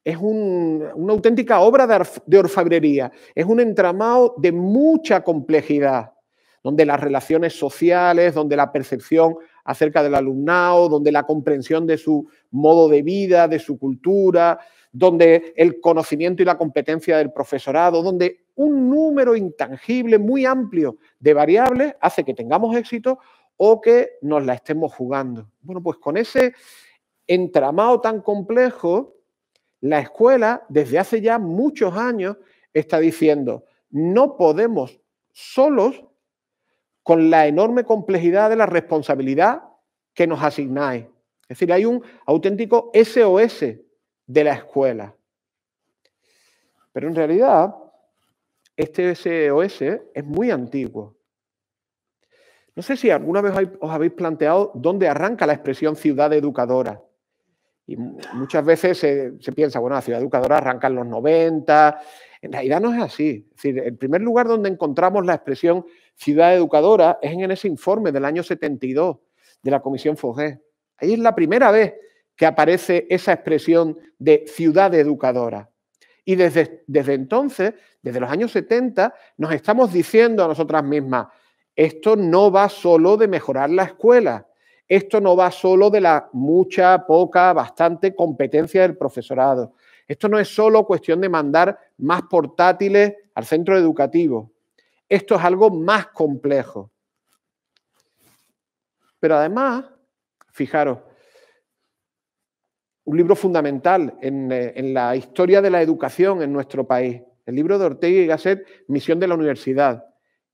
es una auténtica obra de orfebrería, es un entramado de mucha complejidad, donde las relaciones sociales, donde la percepción acerca del alumnado, donde la comprensión de su modo de vida, de su cultura, donde el conocimiento y la competencia del profesorado, donde un número intangible muy amplio de variables hace que tengamos éxito o que nos la estemos jugando. Bueno, pues con ese entramado tan complejo, la escuela, desde hace ya muchos años, está diciendo, no podemos solos con la enorme complejidad de la responsabilidad que nos asignáis. Es decir, hay un auténtico SOS de la escuela. Pero en realidad, este SOS es muy antiguo. No sé si alguna vez os habéis planteado dónde arranca la expresión ciudad educadora. Y muchas veces se piensa, bueno, la ciudad educadora arranca en los 90. En realidad no es así. Es decir, el primer lugar donde encontramos la expresión ciudad educadora es en ese informe del año 72 de la Comisión Faugé. Ahí es la primera vez que aparece esa expresión de ciudad educadora. Y desde entonces, desde los años 70, nos estamos diciendo a nosotras mismas, esto no va solo de mejorar la escuela, esto no va solo de la mucha, poca, bastante competencia del profesorado. Esto no es solo cuestión de mandar más portátiles al centro educativo. Esto es algo más complejo. Pero además, fijaros, un libro fundamental en la historia de la educación en nuestro país, el libro de Ortega y Gasset, Misión de la Universidad,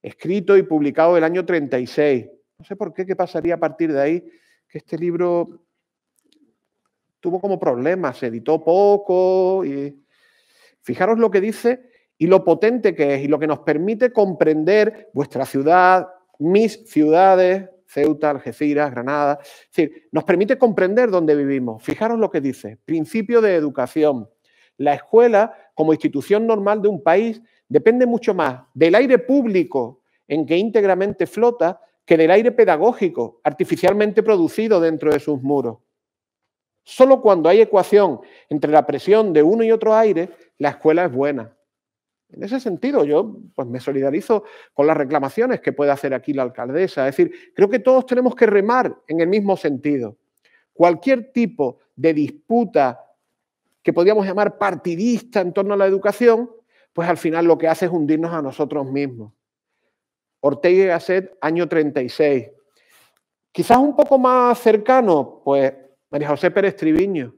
escrito y publicado el año 36. No sé por qué pasaría a partir de ahí, que este libro tuvo como problemas, se editó poco. Y fijaros lo que dice y lo potente que es y lo que nos permite comprender vuestra ciudad, mis ciudades, Ceuta, Algeciras, Granada. Es decir, nos permite comprender dónde vivimos. Fijaros lo que dice, principio de educación. La escuela, como institución normal de un país, depende mucho más del aire público en que íntegramente flota que del aire pedagógico, artificialmente producido dentro de sus muros. Solo cuando hay ecuación entre la presión de uno y otro aire, la escuela es buena. En ese sentido, yo pues, me solidarizo con las reclamaciones que puede hacer aquí la alcaldesa. Es decir, creo que todos tenemos que remar en el mismo sentido. Cualquier tipo de disputa que podríamos llamar partidista en torno a la educación, pues al final lo que hace es hundirnos a nosotros mismos. Ortega y Gasset, año 36. Quizás un poco más cercano, pues María José Pérez Triviño,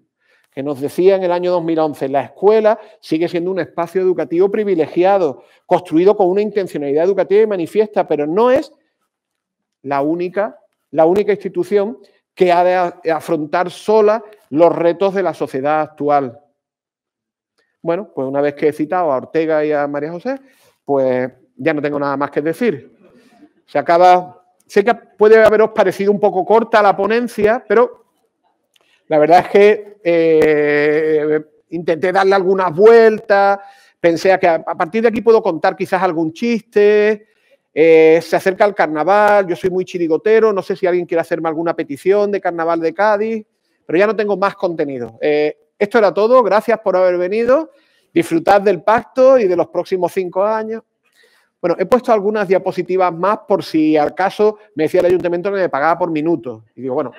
que nos decía en el año 2011, la escuela sigue siendo un espacio educativo privilegiado, construido con una intencionalidad educativa y manifiesta, pero no es la única institución que ha de afrontar sola los retos de la sociedad actual. Bueno, pues una vez que he citado a Ortega y a María José, pues ya no tengo nada más que decir. Se acaba. Sé que puede haberos parecido un poco corta la ponencia, pero la verdad es que intenté darle algunas vueltas, pensé que a partir de aquí puedo contar quizás algún chiste, se acerca el carnaval, yo soy muy chirigotero, no sé si alguien quiere hacerme alguna petición de carnaval de Cádiz, pero ya no tengo más contenido. Esto era todo, gracias por haber venido, disfrutad del pacto y de los próximos 5 años. Bueno, he puesto algunas diapositivas más por si al caso me decía el ayuntamiento que me pagaba por minutos. Y digo, bueno,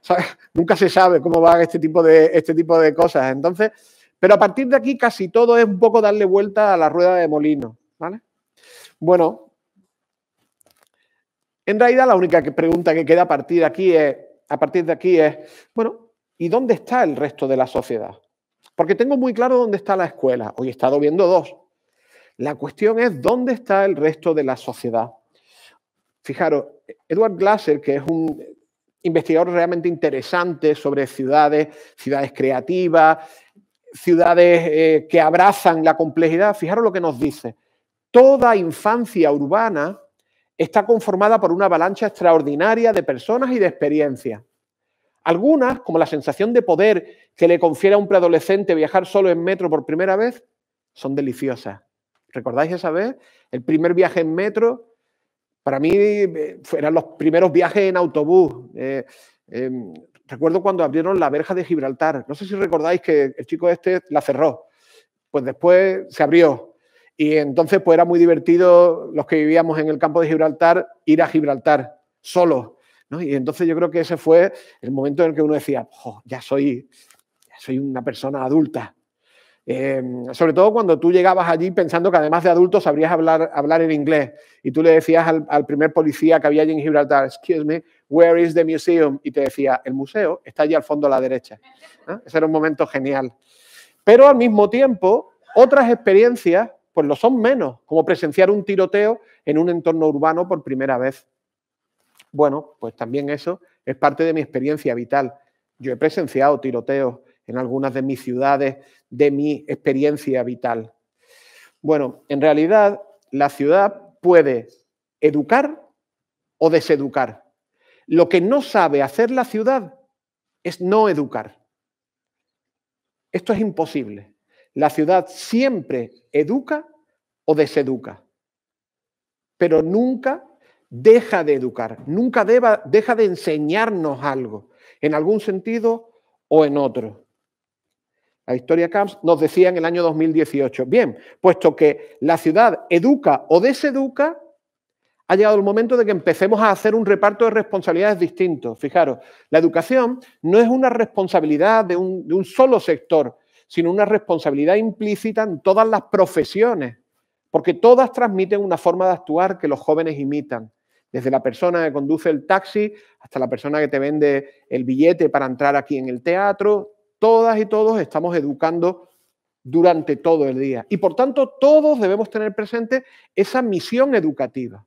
¿sabes? Nunca se sabe cómo va este tipo de cosas. Entonces, pero a partir de aquí casi todo es un poco darle vuelta a la rueda de molino, ¿vale? Bueno, en realidad la única pregunta que queda a partir de aquí es, bueno, ¿y dónde está el resto de la sociedad? Porque tengo muy claro dónde está la escuela. Hoy he estado viendo 2. La cuestión es dónde está el resto de la sociedad. Fijaros, Edward Glaser, que es un investigador realmente interesante sobre ciudades creativas, ciudades que abrazan la complejidad, fijaros lo que nos dice. Toda infancia urbana está conformada por una avalancha extraordinaria de personas y de experiencias. Algunas, como la sensación de poder que le confiere a un preadolescente viajar solo en metro por primera vez, son deliciosas. ¿Recordáis esa vez? El primer viaje en metro, para mí eran los primeros viajes en autobús. Recuerdo cuando abrieron la verja de Gibraltar. No sé si recordáis que el chico este la cerró. Pues después se abrió. Y entonces pues era muy divertido los que vivíamos en el campo de Gibraltar ir a Gibraltar solos, ¿no? Y entonces yo creo que ese fue el momento en el que uno decía, oh, ya soy una persona adulta. Sobre todo cuando tú llegabas allí pensando que además de adulto sabrías hablar en inglés y tú le decías al primer policía que había allí en Gibraltar, excuse me, where is the museum? Y te decía, el museo está allí al fondo a la derecha. ¿No? Ese era un momento genial. Pero al mismo tiempo, otras experiencias pues lo son menos, como presenciar un tiroteo en un entorno urbano por primera vez. Bueno, pues también eso es parte de mi experiencia vital. Yo he presenciado tiroteos en algunas de mis ciudades, de mi experiencia vital. Bueno, en realidad la ciudad puede educar o deseducar. Lo que no sabe hacer la ciudad es no educar. Esto es imposible. La ciudad siempre educa o deseduca, pero nunca deja de educar, nunca deja de enseñarnos algo, en algún sentido o en otro. La Victoria Camps nos decía en el año 2018, bien, puesto que la ciudad educa o deseduca, ha llegado el momento de que empecemos a hacer un reparto de responsabilidades distintos. Fijaros, la educación no es una responsabilidad de un solo sector, sino una responsabilidad implícita en todas las profesiones, porque todas transmiten una forma de actuar que los jóvenes imitan. Desde la persona que conduce el taxi hasta la persona que te vende el billete para entrar aquí en el teatro, todas y todos estamos educando durante todo el día. Y por tanto, todos debemos tener presente esa misión educativa.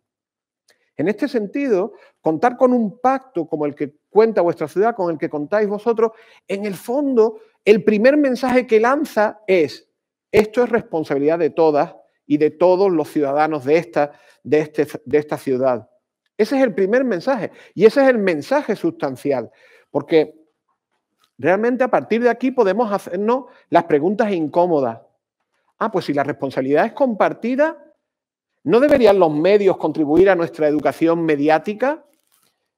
En este sentido, contar con un pacto como el que cuenta vuestra ciudad, con el que contáis vosotros, en el fondo, el primer mensaje que lanza es, esto es responsabilidad de todas y de todos los ciudadanos de esta ciudad. Ese es el primer mensaje y ese es el mensaje sustancial, porque realmente a partir de aquí podemos hacernos las preguntas incómodas. Pues si la responsabilidad es compartida, ¿no deberían los medios contribuir a nuestra educación mediática?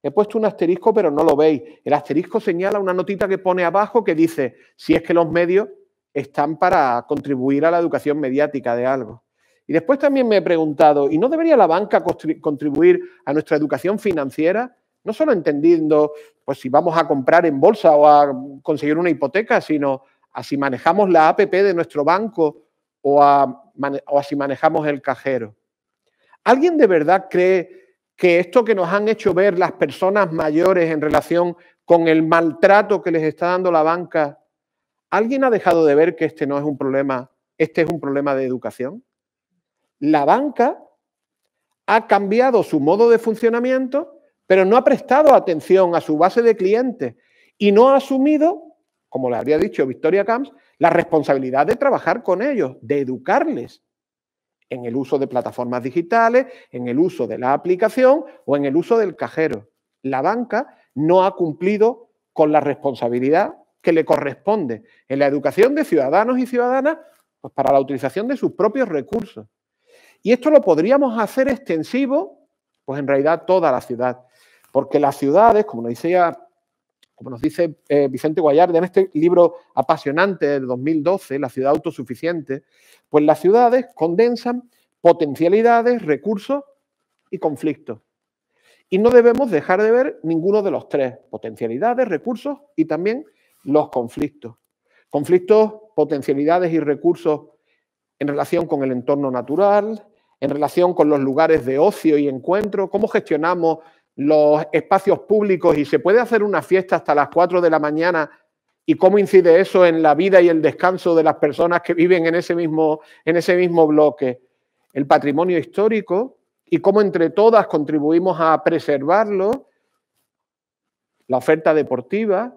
He puesto un asterisco, pero no lo veis. El asterisco señala una notita que pone abajo que dice si es que los medios están para contribuir a la educación mediática de algo. Y después también me he preguntado, ¿y no debería la banca contribuir a nuestra educación financiera? No solo entendiendo pues, si vamos a comprar en bolsa o a conseguir una hipoteca, sino a si manejamos la APP de nuestro banco o a si manejamos el cajero. ¿Alguien de verdad cree que esto que nos han hecho ver las personas mayores en relación con el maltrato que les está dando la banca, ¿alguien ha dejado de ver que este no es un problema, este es un problema de educación? La banca ha cambiado su modo de funcionamiento, pero no ha prestado atención a su base de clientes y no ha asumido, como le habría dicho Victoria Camps, la responsabilidad de trabajar con ellos, de educarles en el uso de plataformas digitales, en el uso de la aplicación o en el uso del cajero. La banca no ha cumplido con la responsabilidad que le corresponde en la educación de ciudadanos y ciudadanas pues para la utilización de sus propios recursos. Y esto lo podríamos hacer extensivo, pues en realidad toda la ciudad, porque las ciudades, como nos dice Vicente Guallardo en este libro apasionante del 2012, La ciudad autosuficiente, pues las ciudades condensan potencialidades, recursos y conflictos. Y no debemos dejar de ver ninguno de los tres, potencialidades, recursos y también los conflictos. Conflictos, potencialidades y recursos en relación con el entorno natural, en relación con los lugares de ocio y encuentro, cómo gestionamos los espacios públicos y se puede hacer una fiesta hasta las 4 de la mañana y cómo incide eso en la vida y el descanso de las personas que viven en ese mismo bloque. El patrimonio histórico y cómo entre todas contribuimos a preservarlo, la oferta deportiva.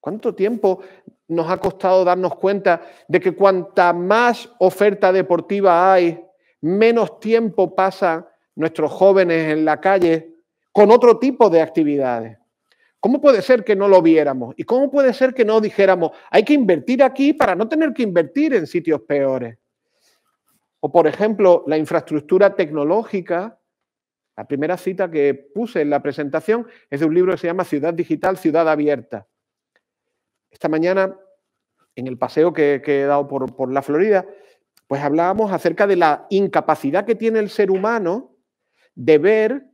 ¿Cuánto tiempo nos ha costado darnos cuenta de que cuanta más oferta deportiva hay, menos tiempo pasan nuestros jóvenes en la calle con otro tipo de actividades? ¿Cómo puede ser que no lo viéramos? ¿Y cómo puede ser que no dijéramos, hay que invertir aquí para no tener que invertir en sitios peores? O, por ejemplo, la infraestructura tecnológica. La primera cita que puse en la presentación es de un libro que se llama Ciudad Digital, Ciudad Abierta. Esta mañana, en el paseo que he dado por la Florida, pues hablábamos acerca de la incapacidad que tiene el ser humano de ver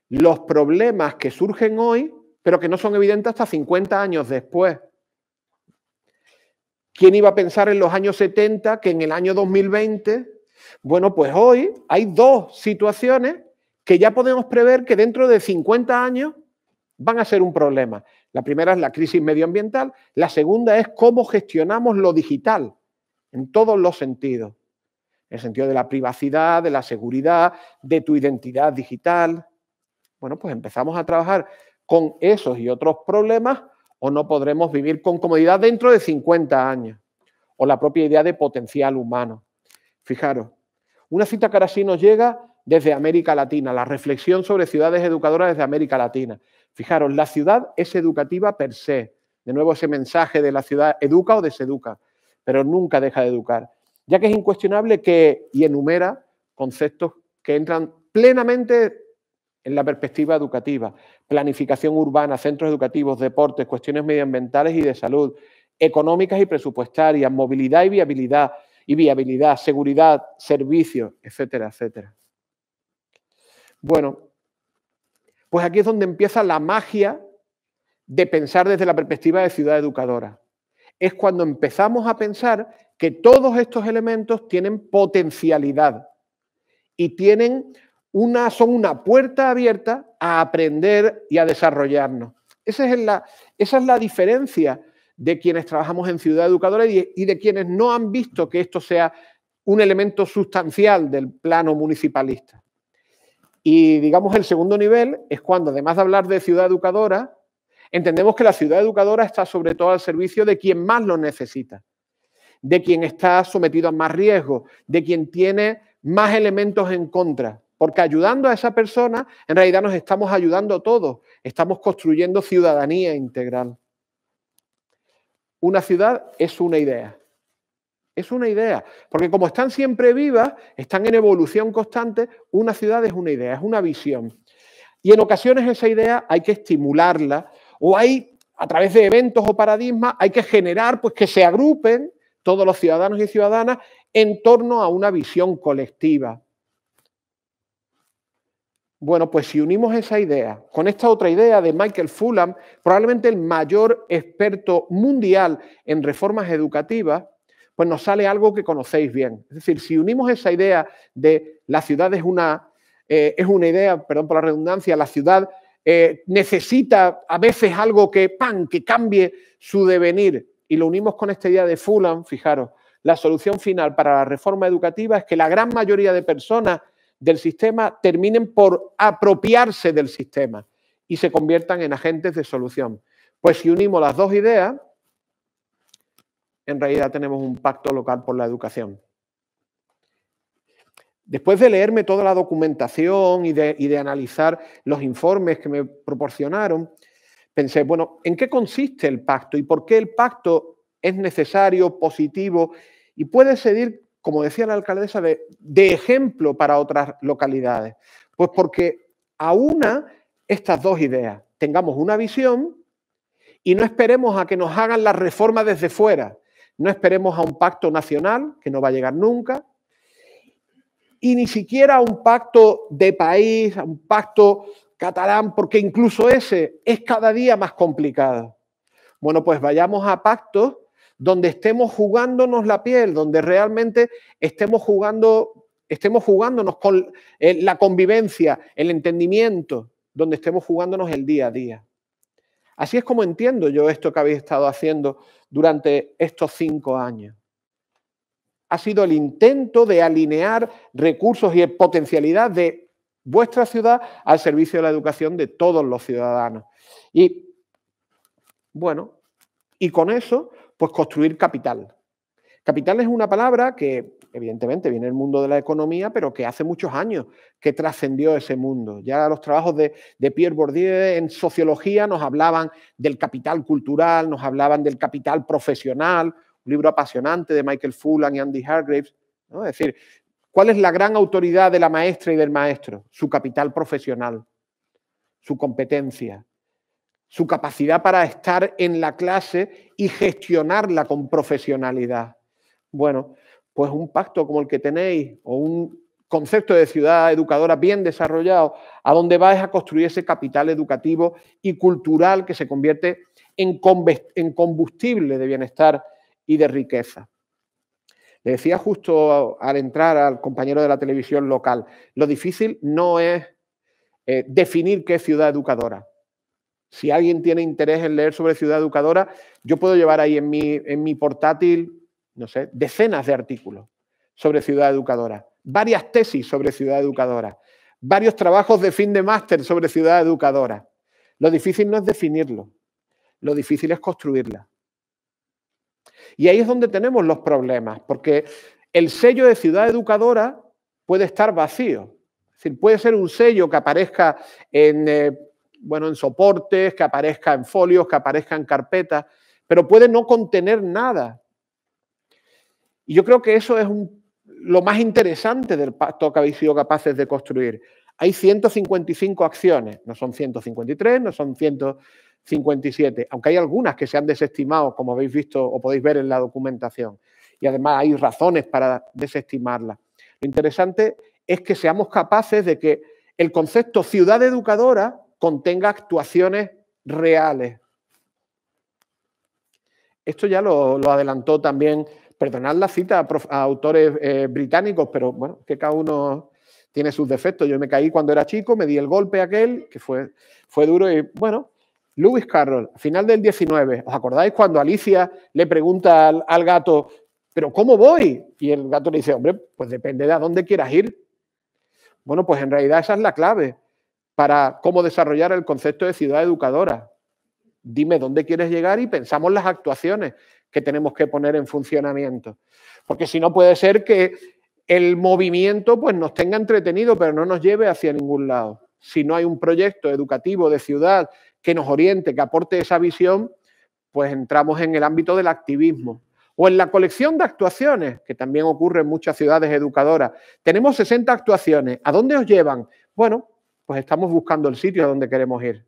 los problemas que surgen hoy, pero que no son evidentes hasta 50 años después. ¿Quién iba a pensar en los años 70 que en el año 2020? Bueno, pues hoy hay dos situaciones que ya podemos prever que dentro de 50 años van a ser un problema. La primera es la crisis medioambiental, la segunda es cómo gestionamos lo digital en todos los sentidos. En el sentido de la privacidad, de la seguridad, de tu identidad digital. Bueno, pues empezamos a trabajar con esos y otros problemas o no podremos vivir con comodidad dentro de 50 años. O la propia idea de potencial humano. Fijaros, una cita que ahora sí nos llega desde América Latina, la reflexión sobre ciudades educadoras desde América Latina. Fijaros, la ciudad es educativa per se. De nuevo ese mensaje de la ciudad educa o deseduca, pero nunca deja de educar, ya que es incuestionable que, y enumera conceptos que entran plenamente en la perspectiva educativa, planificación urbana, centros educativos, deportes, cuestiones medioambientales y de salud, económicas y presupuestarias, movilidad y viabilidad, seguridad, servicios, etcétera, etcétera. Bueno, pues aquí es donde empieza la magia de pensar desde la perspectiva de ciudad educadora. Es cuando empezamos a pensar que todos estos elementos tienen potencialidad y son una puerta abierta a aprender y a desarrollarnos. Esa es la diferencia de quienes trabajamos en ciudad educadora y de quienes no han visto que esto sea un elemento sustancial del plano municipalista. Y digamos el segundo nivel es cuando, además de hablar de ciudad educadora, entendemos que la ciudad educadora está sobre todo al servicio de quien más lo necesita. de quien está sometido a más riesgo, de quien tiene más elementos en contra. Porque ayudando a esa persona, en realidad nos estamos ayudando todos. Estamos construyendo ciudadanía integral. Una ciudad es una idea. Es una idea. Porque como están siempre vivas, están en evolución constante, una ciudad es una idea, es una visión. Y en ocasiones esa idea hay que estimularla o a través de eventos o paradigmas, hay que generar pues, que se agrupen todos los ciudadanos y ciudadanas en torno a una visión colectiva. Bueno, pues si unimos esa idea con esta otra idea de Michael Fulham, probablemente el mayor experto mundial en reformas educativas, pues nos sale algo que conocéis bien. Es decir, si unimos esa idea de la ciudad es una idea, perdón por la redundancia, la ciudad necesita a veces algo que cambie su devenir, y lo unimos con esta idea de Fulham, fijaros, la solución final para la reforma educativa es que la gran mayoría de personas del sistema terminen por apropiarse del sistema y se conviertan en agentes de solución. Pues si unimos las dos ideas, en realidad tenemos un pacto local por la educación. Después de leerme toda la documentación y de analizar los informes que me proporcionaron, pensé, bueno, ¿en qué consiste el pacto y por qué el pacto es necesario, positivo y puede servir, como decía la alcaldesa, de ejemplo para otras localidades? Pues porque aúna estas dos ideas. Tengamos una visión y no esperemos a que nos hagan las reformas desde fuera. No esperemos a un pacto nacional, que no va a llegar nunca, y ni siquiera a un pacto de país, a un pacto catalán, porque incluso ese es cada día más complicado. Bueno, pues vayamos a pactos donde estemos jugándonos la piel, donde realmente estemos jugándonos con la convivencia, el entendimiento, donde estemos jugándonos el día a día. Así es como entiendo yo esto que habéis estado haciendo durante estos 5 años. Ha sido el intento de alinear recursos y potencialidad de vuestra ciudad al servicio de la educación de todos los ciudadanos. Y, bueno, y con eso, pues construir capital. Capital es una palabra que, evidentemente, viene del mundo de la economía, pero que hace muchos años que trascendió ese mundo. Ya los trabajos de Pierre Bourdieu en sociología nos hablaban del capital cultural, nos hablaban del capital profesional, un libro apasionante de Michael Fulham y Andy Hargreaves, ¿no? Es decir, ¿cuál es la gran autoridad de la maestra y del maestro? Su capital profesional, su competencia, su capacidad para estar en la clase y gestionarla con profesionalidad. Bueno, pues un pacto como el que tenéis o un concepto de ciudad educadora bien desarrollado, a donde vais a construir ese capital educativo y cultural que se convierte en combustible de bienestar y de riqueza. Le decía justo al entrar al compañero de la televisión local, lo difícil no es definir qué es ciudad educadora. Si alguien tiene interés en leer sobre ciudad educadora, yo puedo llevar ahí en mi portátil, no sé, decenas de artículos sobre ciudad educadora, varias tesis sobre ciudad educadora, varios trabajos de fin de máster sobre ciudad educadora. Lo difícil no es definirlo, lo difícil es construirla. Y ahí es donde tenemos los problemas, porque el sello de ciudad educadora puede estar vacío. Es decir, puede ser un sello que aparezca en soportes, que aparezca en folios, que aparezca en carpetas, pero puede no contener nada. Y yo creo que eso es lo más interesante del pacto que habéis sido capaces de construir. Hay 155 acciones, no son 153, no son 157, aunque hay algunas que se han desestimado, como habéis visto o podéis ver en la documentación. Y además hay razones para desestimarlas. Lo interesante es que seamos capaces de que el concepto ciudad educadora contenga actuaciones reales. Esto ya lo adelantó también, perdonad la cita a autores británicos, pero bueno, que cada uno tiene sus defectos. Yo me caí cuando era chico, me di el golpe aquel, que fue duro y bueno. Lewis Carroll, final del 19, ¿os acordáis cuando Alicia le pregunta al gato, ¿pero cómo voy? Y el gato le dice, hombre, pues depende de a dónde quieras ir. Bueno, pues en realidad esa es la clave para cómo desarrollar el concepto de ciudad educadora. Dime dónde quieres llegar y pensamos las actuaciones que tenemos que poner en funcionamiento. Porque si no puede ser que el movimiento pues, nos tenga entretenido, pero no nos lleve hacia ningún lado. Si no hay un proyecto educativo de ciudad que nos oriente, que aporte esa visión, pues entramos en el ámbito del activismo. O en la colección de actuaciones, que también ocurre en muchas ciudades educadoras. Tenemos 60 actuaciones. ¿A dónde os llevan? Bueno, pues estamos buscando el sitio a donde queremos ir.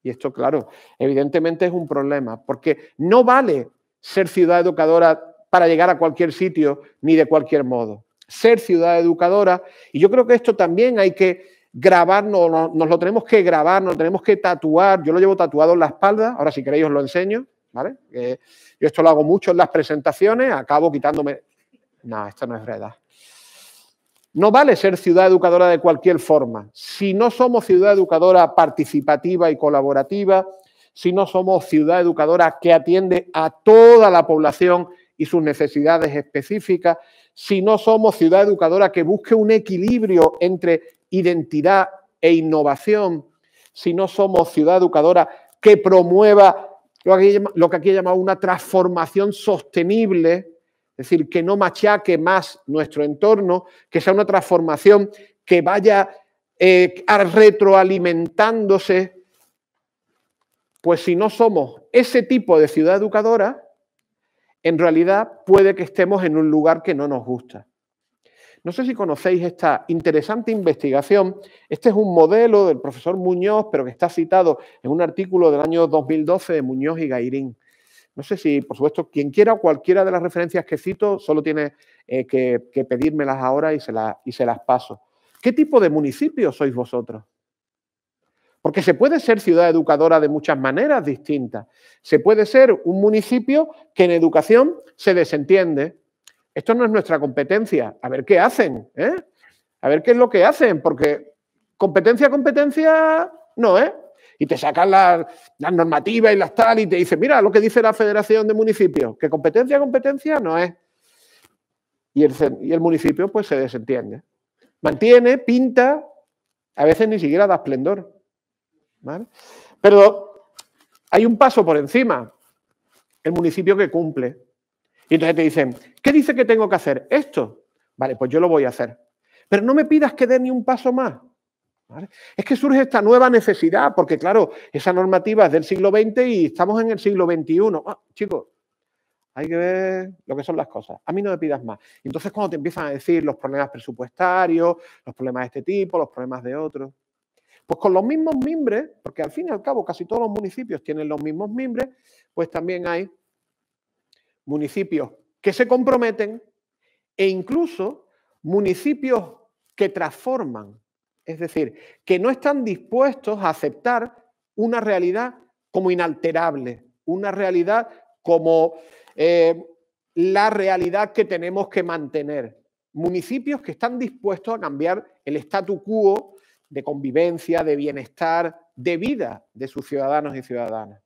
Y esto, claro, evidentemente es un problema, porque no vale ser ciudad educadora para llegar a cualquier sitio ni de cualquier modo. Ser ciudad educadora, y yo creo que esto también hay que grabarnos, nos lo tenemos que grabar, nos lo tenemos que tatuar. Yo lo llevo tatuado en la espalda, ahora si queréis os lo enseño, ¿vale? Yo esto lo hago mucho en las presentaciones, acabo quitándome... No, esto no es verdad. No vale ser ciudad educadora de cualquier forma. Si no somos ciudad educadora participativa y colaborativa, si no somos ciudad educadora que atiende a toda la población y sus necesidades específicas, si no somos ciudad educadora que busque un equilibrio entre identidad e innovación, si no somos ciudad educadora que promueva lo que aquí he llamado una transformación sostenible, es decir, que no machaque más nuestro entorno, que sea una transformación que vaya retroalimentándose, pues si no somos ese tipo de ciudad educadora, en realidad puede que estemos en un lugar que no nos gusta. No sé si conocéis esta interesante investigación. Este es un modelo del profesor Muñoz, pero que está citado en un artículo del año 2012 de Muñoz y Gairín. No sé si, por supuesto, quien quiera cualquiera de las referencias que cito, solo tiene que pedírmelas ahora y se las paso. ¿Qué tipo de municipio sois vosotros? Porque se puede ser ciudad educadora de muchas maneras distintas. Se puede ser un municipio que en educación se desentiende. Esto no es nuestra competencia. A ver qué hacen, ¿eh? A ver qué es lo que hacen, porque competencia no, ¿eh? Y te sacan las normativas y las tal y te dicen, mira lo que dice la Federación de Municipios, que competencia no es. Y el municipio pues se desentiende. Mantiene, pinta, a veces ni siquiera da esplendor, ¿vale? Pero hay un paso por encima, el municipio que cumple. Y entonces te dicen, ¿qué dice que tengo que hacer? Esto. Vale, pues yo lo voy a hacer. Pero no me pidas que dé ni un paso más. ¿Vale? Es que surge esta nueva necesidad, porque claro, esa normativa es del siglo XX y estamos en el siglo XXI. Chicos, hay que ver lo que son las cosas. A mí no me pidas más. Y entonces cuando te empiezan a decir los problemas presupuestarios, los problemas de este tipo, los problemas de otros, pues con los mismos mimbres, porque al fin y al cabo casi todos los municipios tienen los mismos mimbres, pues también hay municipios que se comprometen e incluso municipios que transforman. Es decir, que no están dispuestos a aceptar una realidad como inalterable, una realidad como la realidad que tenemos que mantener. Municipios que están dispuestos a cambiar el statu quo de convivencia, de bienestar, de vida de sus ciudadanos y ciudadanas.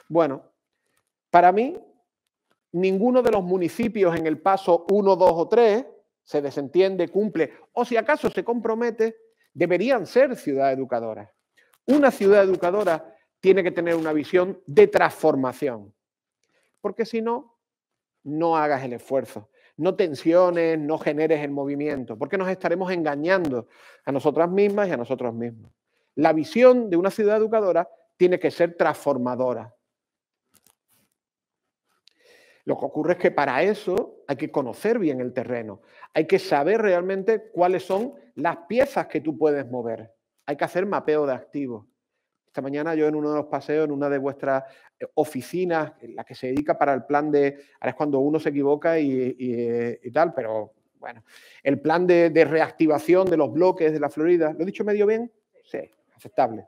Bueno, para mí, ninguno de los municipios en el paso 1, 2 o 3 se desentiende, cumple o si acaso se compromete, deberían ser ciudad educadoras. Una ciudad educadora tiene que tener una visión de transformación, porque si no, no hagas el esfuerzo, no tensiones, no generes el movimiento, porque nos estaremos engañando a nosotras mismas y a nosotros mismos. La visión de una ciudad educadora tiene que ser transformadora. Lo que ocurre es que para eso hay que conocer bien el terreno, hay que saber realmente cuáles son las piezas que tú puedes mover, hay que hacer mapeo de activos. Esta mañana yo en uno de los paseos, en una de vuestras oficinas, en la que se dedica para el plan de, ahora es cuando uno se equivoca y tal, pero bueno, el plan de reactivación de los bloques de la Florida, ¿lo he dicho medio bien? Sí, aceptable.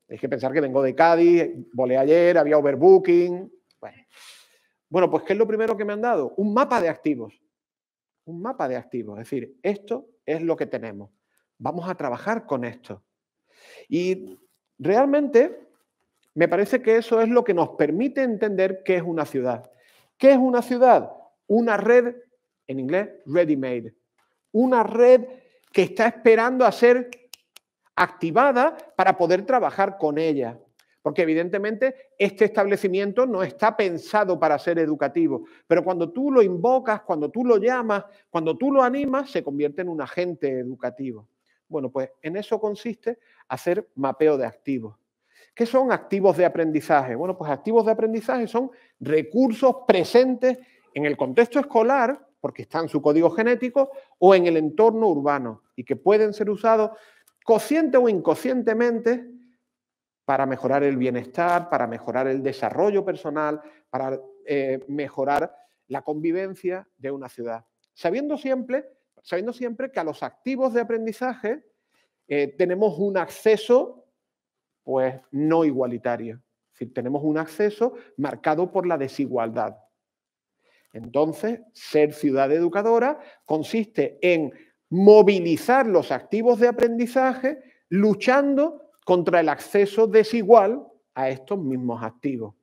Hay que pensar que vengo de Cádiz, volé ayer, había overbooking, bueno. Bueno, pues ¿qué es lo primero que me han dado? Un mapa de activos. Un mapa de activos. Es decir, esto es lo que tenemos. Vamos a trabajar con esto. Y realmente me parece que eso es lo que nos permite entender qué es una ciudad. ¿Qué es una ciudad? Una red, en inglés, ready-made. Una red que está esperando a ser activada para poder trabajar con ella. porque evidentemente este establecimiento no está pensado para ser educativo, pero cuando tú lo invocas, cuando tú lo llamas, cuando tú lo animas, se convierte en un agente educativo. Bueno, pues en eso consiste hacer mapeo de activos. ¿Qué son activos de aprendizaje? Bueno, pues activos de aprendizaje son recursos presentes en el contexto escolar, porque está en su código genético, o en el entorno urbano, y que pueden ser usados consciente o inconscientemente para mejorar el bienestar, para mejorar el desarrollo personal, para mejorar la convivencia de una ciudad. Sabiendo siempre que a los activos de aprendizaje tenemos un acceso pues no igualitario. Es decir, tenemos un acceso marcado por la desigualdad. Entonces, ser ciudad educadora consiste en movilizar los activos de aprendizaje luchando contra el acceso desigual a estos mismos activos.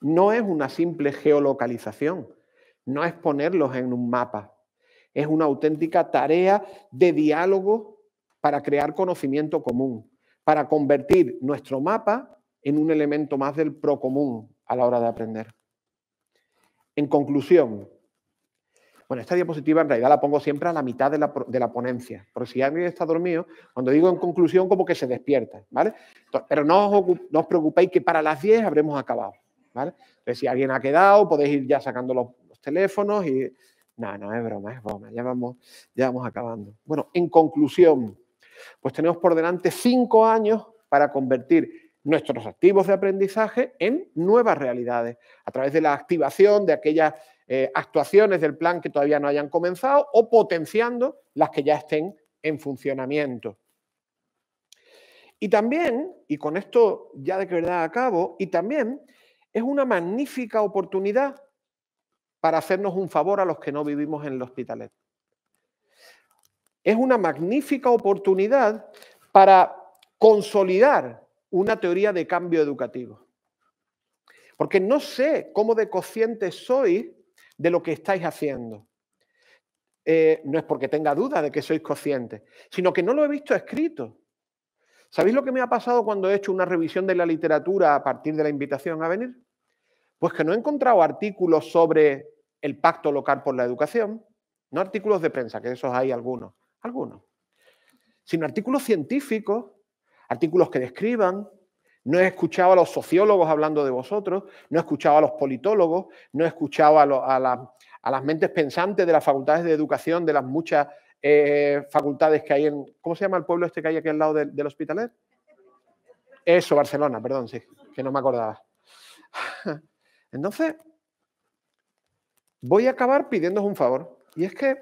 No es una simple geolocalización, no es ponerlos en un mapa, es una auténtica tarea de diálogo para crear conocimiento común, para convertir nuestro mapa en un elemento más del procomún a la hora de aprender. En conclusión, bueno, esta diapositiva en realidad la pongo siempre a la mitad de la ponencia, porque si alguien está dormido, cuando digo en conclusión como que se despierta, ¿vale? Pero no os preocupéis que para las 10 habremos acabado, ¿vale? Entonces, si alguien ha quedado, podéis ir ya sacando los teléfonos y... No es broma, ya vamos acabando. Bueno, en conclusión, pues tenemos por delante 5 años para convertir nuestros activos de aprendizaje en nuevas realidades, a través de la activación de aquellas actuaciones del plan que todavía no hayan comenzado o potenciando las que ya estén en funcionamiento. Y también, y con esto ya de verdad acabo, y también es una magnífica oportunidad para hacernos un favor a los que no vivimos en el Hospitalet. Es una magnífica oportunidad para consolidar una teoría de cambio educativo. Porque no sé cómo de conscientes sois de lo que estáis haciendo. No es porque tenga duda de que sois conscientes, sino que no lo he visto escrito. ¿Sabéis lo que me ha pasado cuando he hecho una revisión de la literatura a partir de la invitación a venir? Pues que no he encontrado artículos sobre el Pacto Local por la Educación, no artículos de prensa, que esos hay algunos, sino artículos científicos, artículos que describan. No he escuchado a los sociólogos hablando de vosotros, no he escuchado a los politólogos, no he escuchado a las mentes pensantes de las facultades de educación, de las muchas facultades que hay en... ¿Cómo se llama el pueblo este que hay aquí al lado del Hospitalet? Eso, Barcelona, perdón, sí, que no me acordaba. Entonces, voy a acabar pidiéndoos un favor, y es que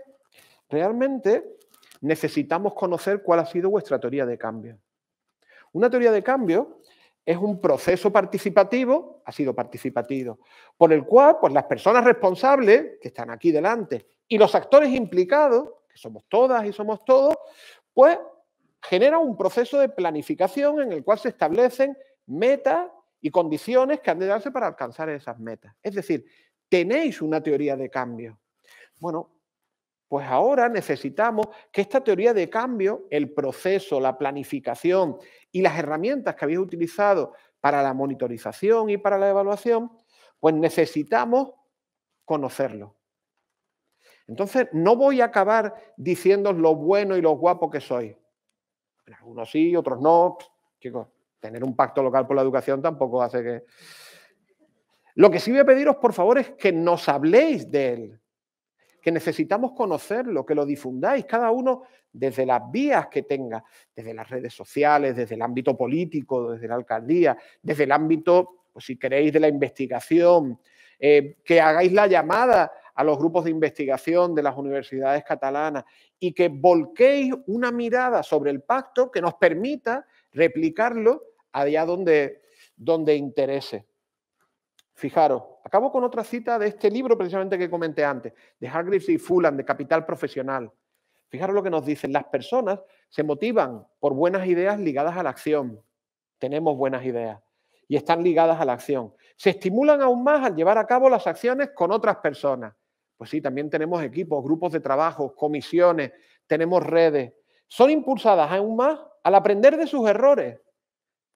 realmente necesitamos conocer cuál ha sido vuestra teoría de cambio. Una teoría de cambio es un proceso participativo, ha sido participativo, por el cual pues, las personas responsables, que están aquí delante, y los actores implicados, que somos todas y somos todos, pues genera un proceso de planificación en el cual se establecen metas y condiciones que han de darse para alcanzar esas metas. Es decir, tenéis una teoría de cambio. Bueno, pues ahora necesitamos que esta teoría de cambio, el proceso, la planificación y las herramientas que habéis utilizado para la monitorización y para la evaluación, pues necesitamos conocerlo. Entonces, no voy a acabar diciéndoos lo bueno y lo guapo que sois. Algunos sí, otros no. Chicos, tener un pacto local por la educación tampoco hace que... Lo que sí voy a pediros, por favor, es que nos habléis de él, que necesitamos conocerlo, que lo difundáis, cada uno desde las vías que tenga, desde las redes sociales, desde el ámbito político, desde la alcaldía, desde el ámbito, pues, si queréis, de la investigación, que hagáis la llamada a los grupos de investigación de las universidades catalanas y que volquéis una mirada sobre el pacto que nos permita replicarlo allá donde interese. Fijaros, acabo con otra cita de este libro precisamente que comenté antes, de Hargreaves y Fulham, de Capital Profesional. Fijaros lo que nos dicen, las personas se motivan por buenas ideas ligadas a la acción. Tenemos buenas ideas y están ligadas a la acción. Se estimulan aún más al llevar a cabo las acciones con otras personas. Pues sí, también tenemos equipos, grupos de trabajo, comisiones, tenemos redes. Son impulsadas aún más al aprender de sus errores.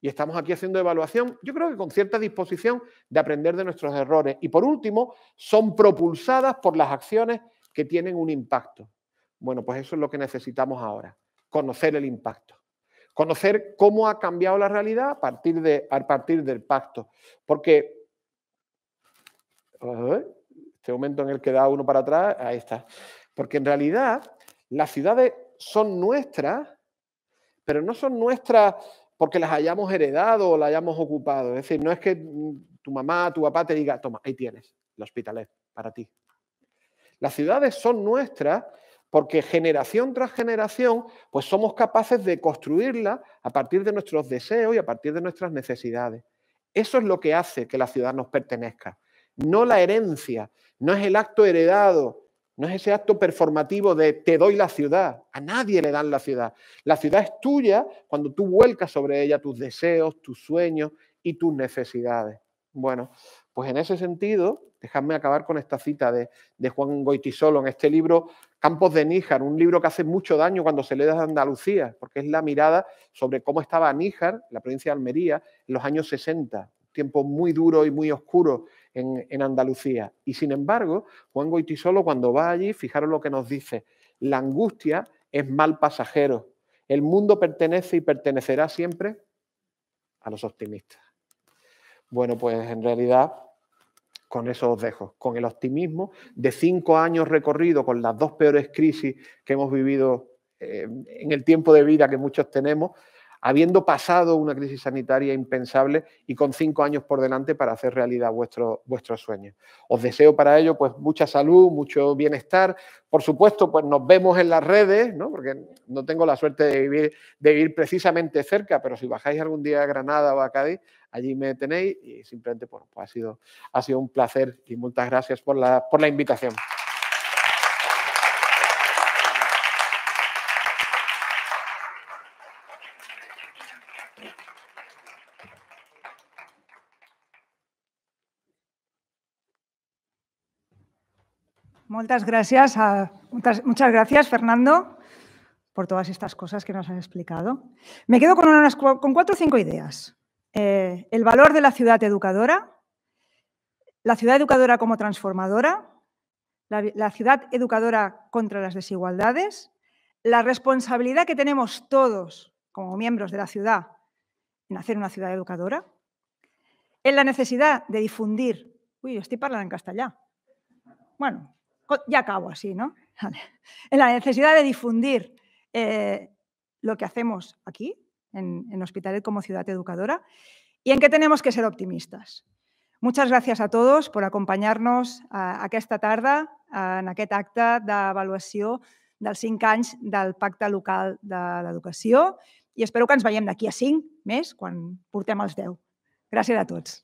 y estamos aquí haciendo evaluación, yo creo que con cierta disposición de aprender de nuestros errores. Y por último, son propulsadas por las acciones que tienen un impacto. Bueno, pues eso es lo que necesitamos ahora, conocer el impacto. Conocer cómo ha cambiado la realidad a partir del pacto. Porque, este momento en el que da uno para atrás, ahí está. Porque en realidad las ciudades son nuestras, pero no son nuestras porque las hayamos heredado o las hayamos ocupado. Es decir, no es que tu mamá, tu papá te diga, toma, ahí tienes, el Hospitalet, para ti. Las ciudades son nuestras porque generación tras generación, pues somos capaces de construirla a partir de nuestros deseos y a partir de nuestras necesidades. Eso es lo que hace que la ciudad nos pertenezca. No la herencia, no es el acto heredado, no es ese acto performativo de te doy la ciudad. A nadie le dan la ciudad. La ciudad es tuya cuando tú vuelcas sobre ella tus deseos, tus sueños y tus necesidades. Bueno, pues en ese sentido, dejadme acabar con esta cita de Juan Goytisolo en este libro Campos de Níjar, un libro que hace mucho daño cuando se lee desde Andalucía, porque es la mirada sobre cómo estaba Níjar, la provincia de Almería, en los años 60, tiempo muy duro y muy oscuro en Andalucía. Y sin embargo, Juan Goytisolo cuando va allí, fijaros lo que nos dice, la angustia es mal pasajero, el mundo pertenece y pertenecerá siempre a los optimistas. Bueno, pues en realidad con eso os dejo, con el optimismo de 5 años recorrido con las 2 peores crisis que hemos vivido en el tiempo de vida que muchos tenemos, habiendo pasado una crisis sanitaria impensable y con 5 años por delante para hacer realidad vuestros sueños. Os deseo para ello pues mucha salud, mucho bienestar. Por supuesto, pues nos vemos en las redes, ¿no? Porque no tengo la suerte de vivir precisamente cerca, pero si bajáis algún día a Granada o a Cádiz, allí me tenéis y simplemente pues ha sido un placer y muchas gracias por la invitación. Muchas gracias, Fernando, por todas estas cosas que nos has explicado. Me quedo con 4 o 5 ideas. El valor de la ciudad educadora, la ciudad educadora como transformadora, la ciudad educadora contra las desigualdades, la responsabilidad que tenemos todos como miembros de la ciudad en hacer una ciudad educadora, en la necesidad de difundir... Uy, estoy hablando en castellà. Bueno, ya acabo así, ¿no? Vale. En la necesidad de difundir lo que hacemos aquí, en Hospitalet como ciudad educadora, y en que tenemos que ser optimistes. Moltes gràcies a tots per acompanyar-nos aquesta tarda en aquest acte d'avaluació dels 5 anys del Pacte Local de l'Educació i espero que ens veiem d'aquí a 5 més, quan portem els 10. Gràcies a tots.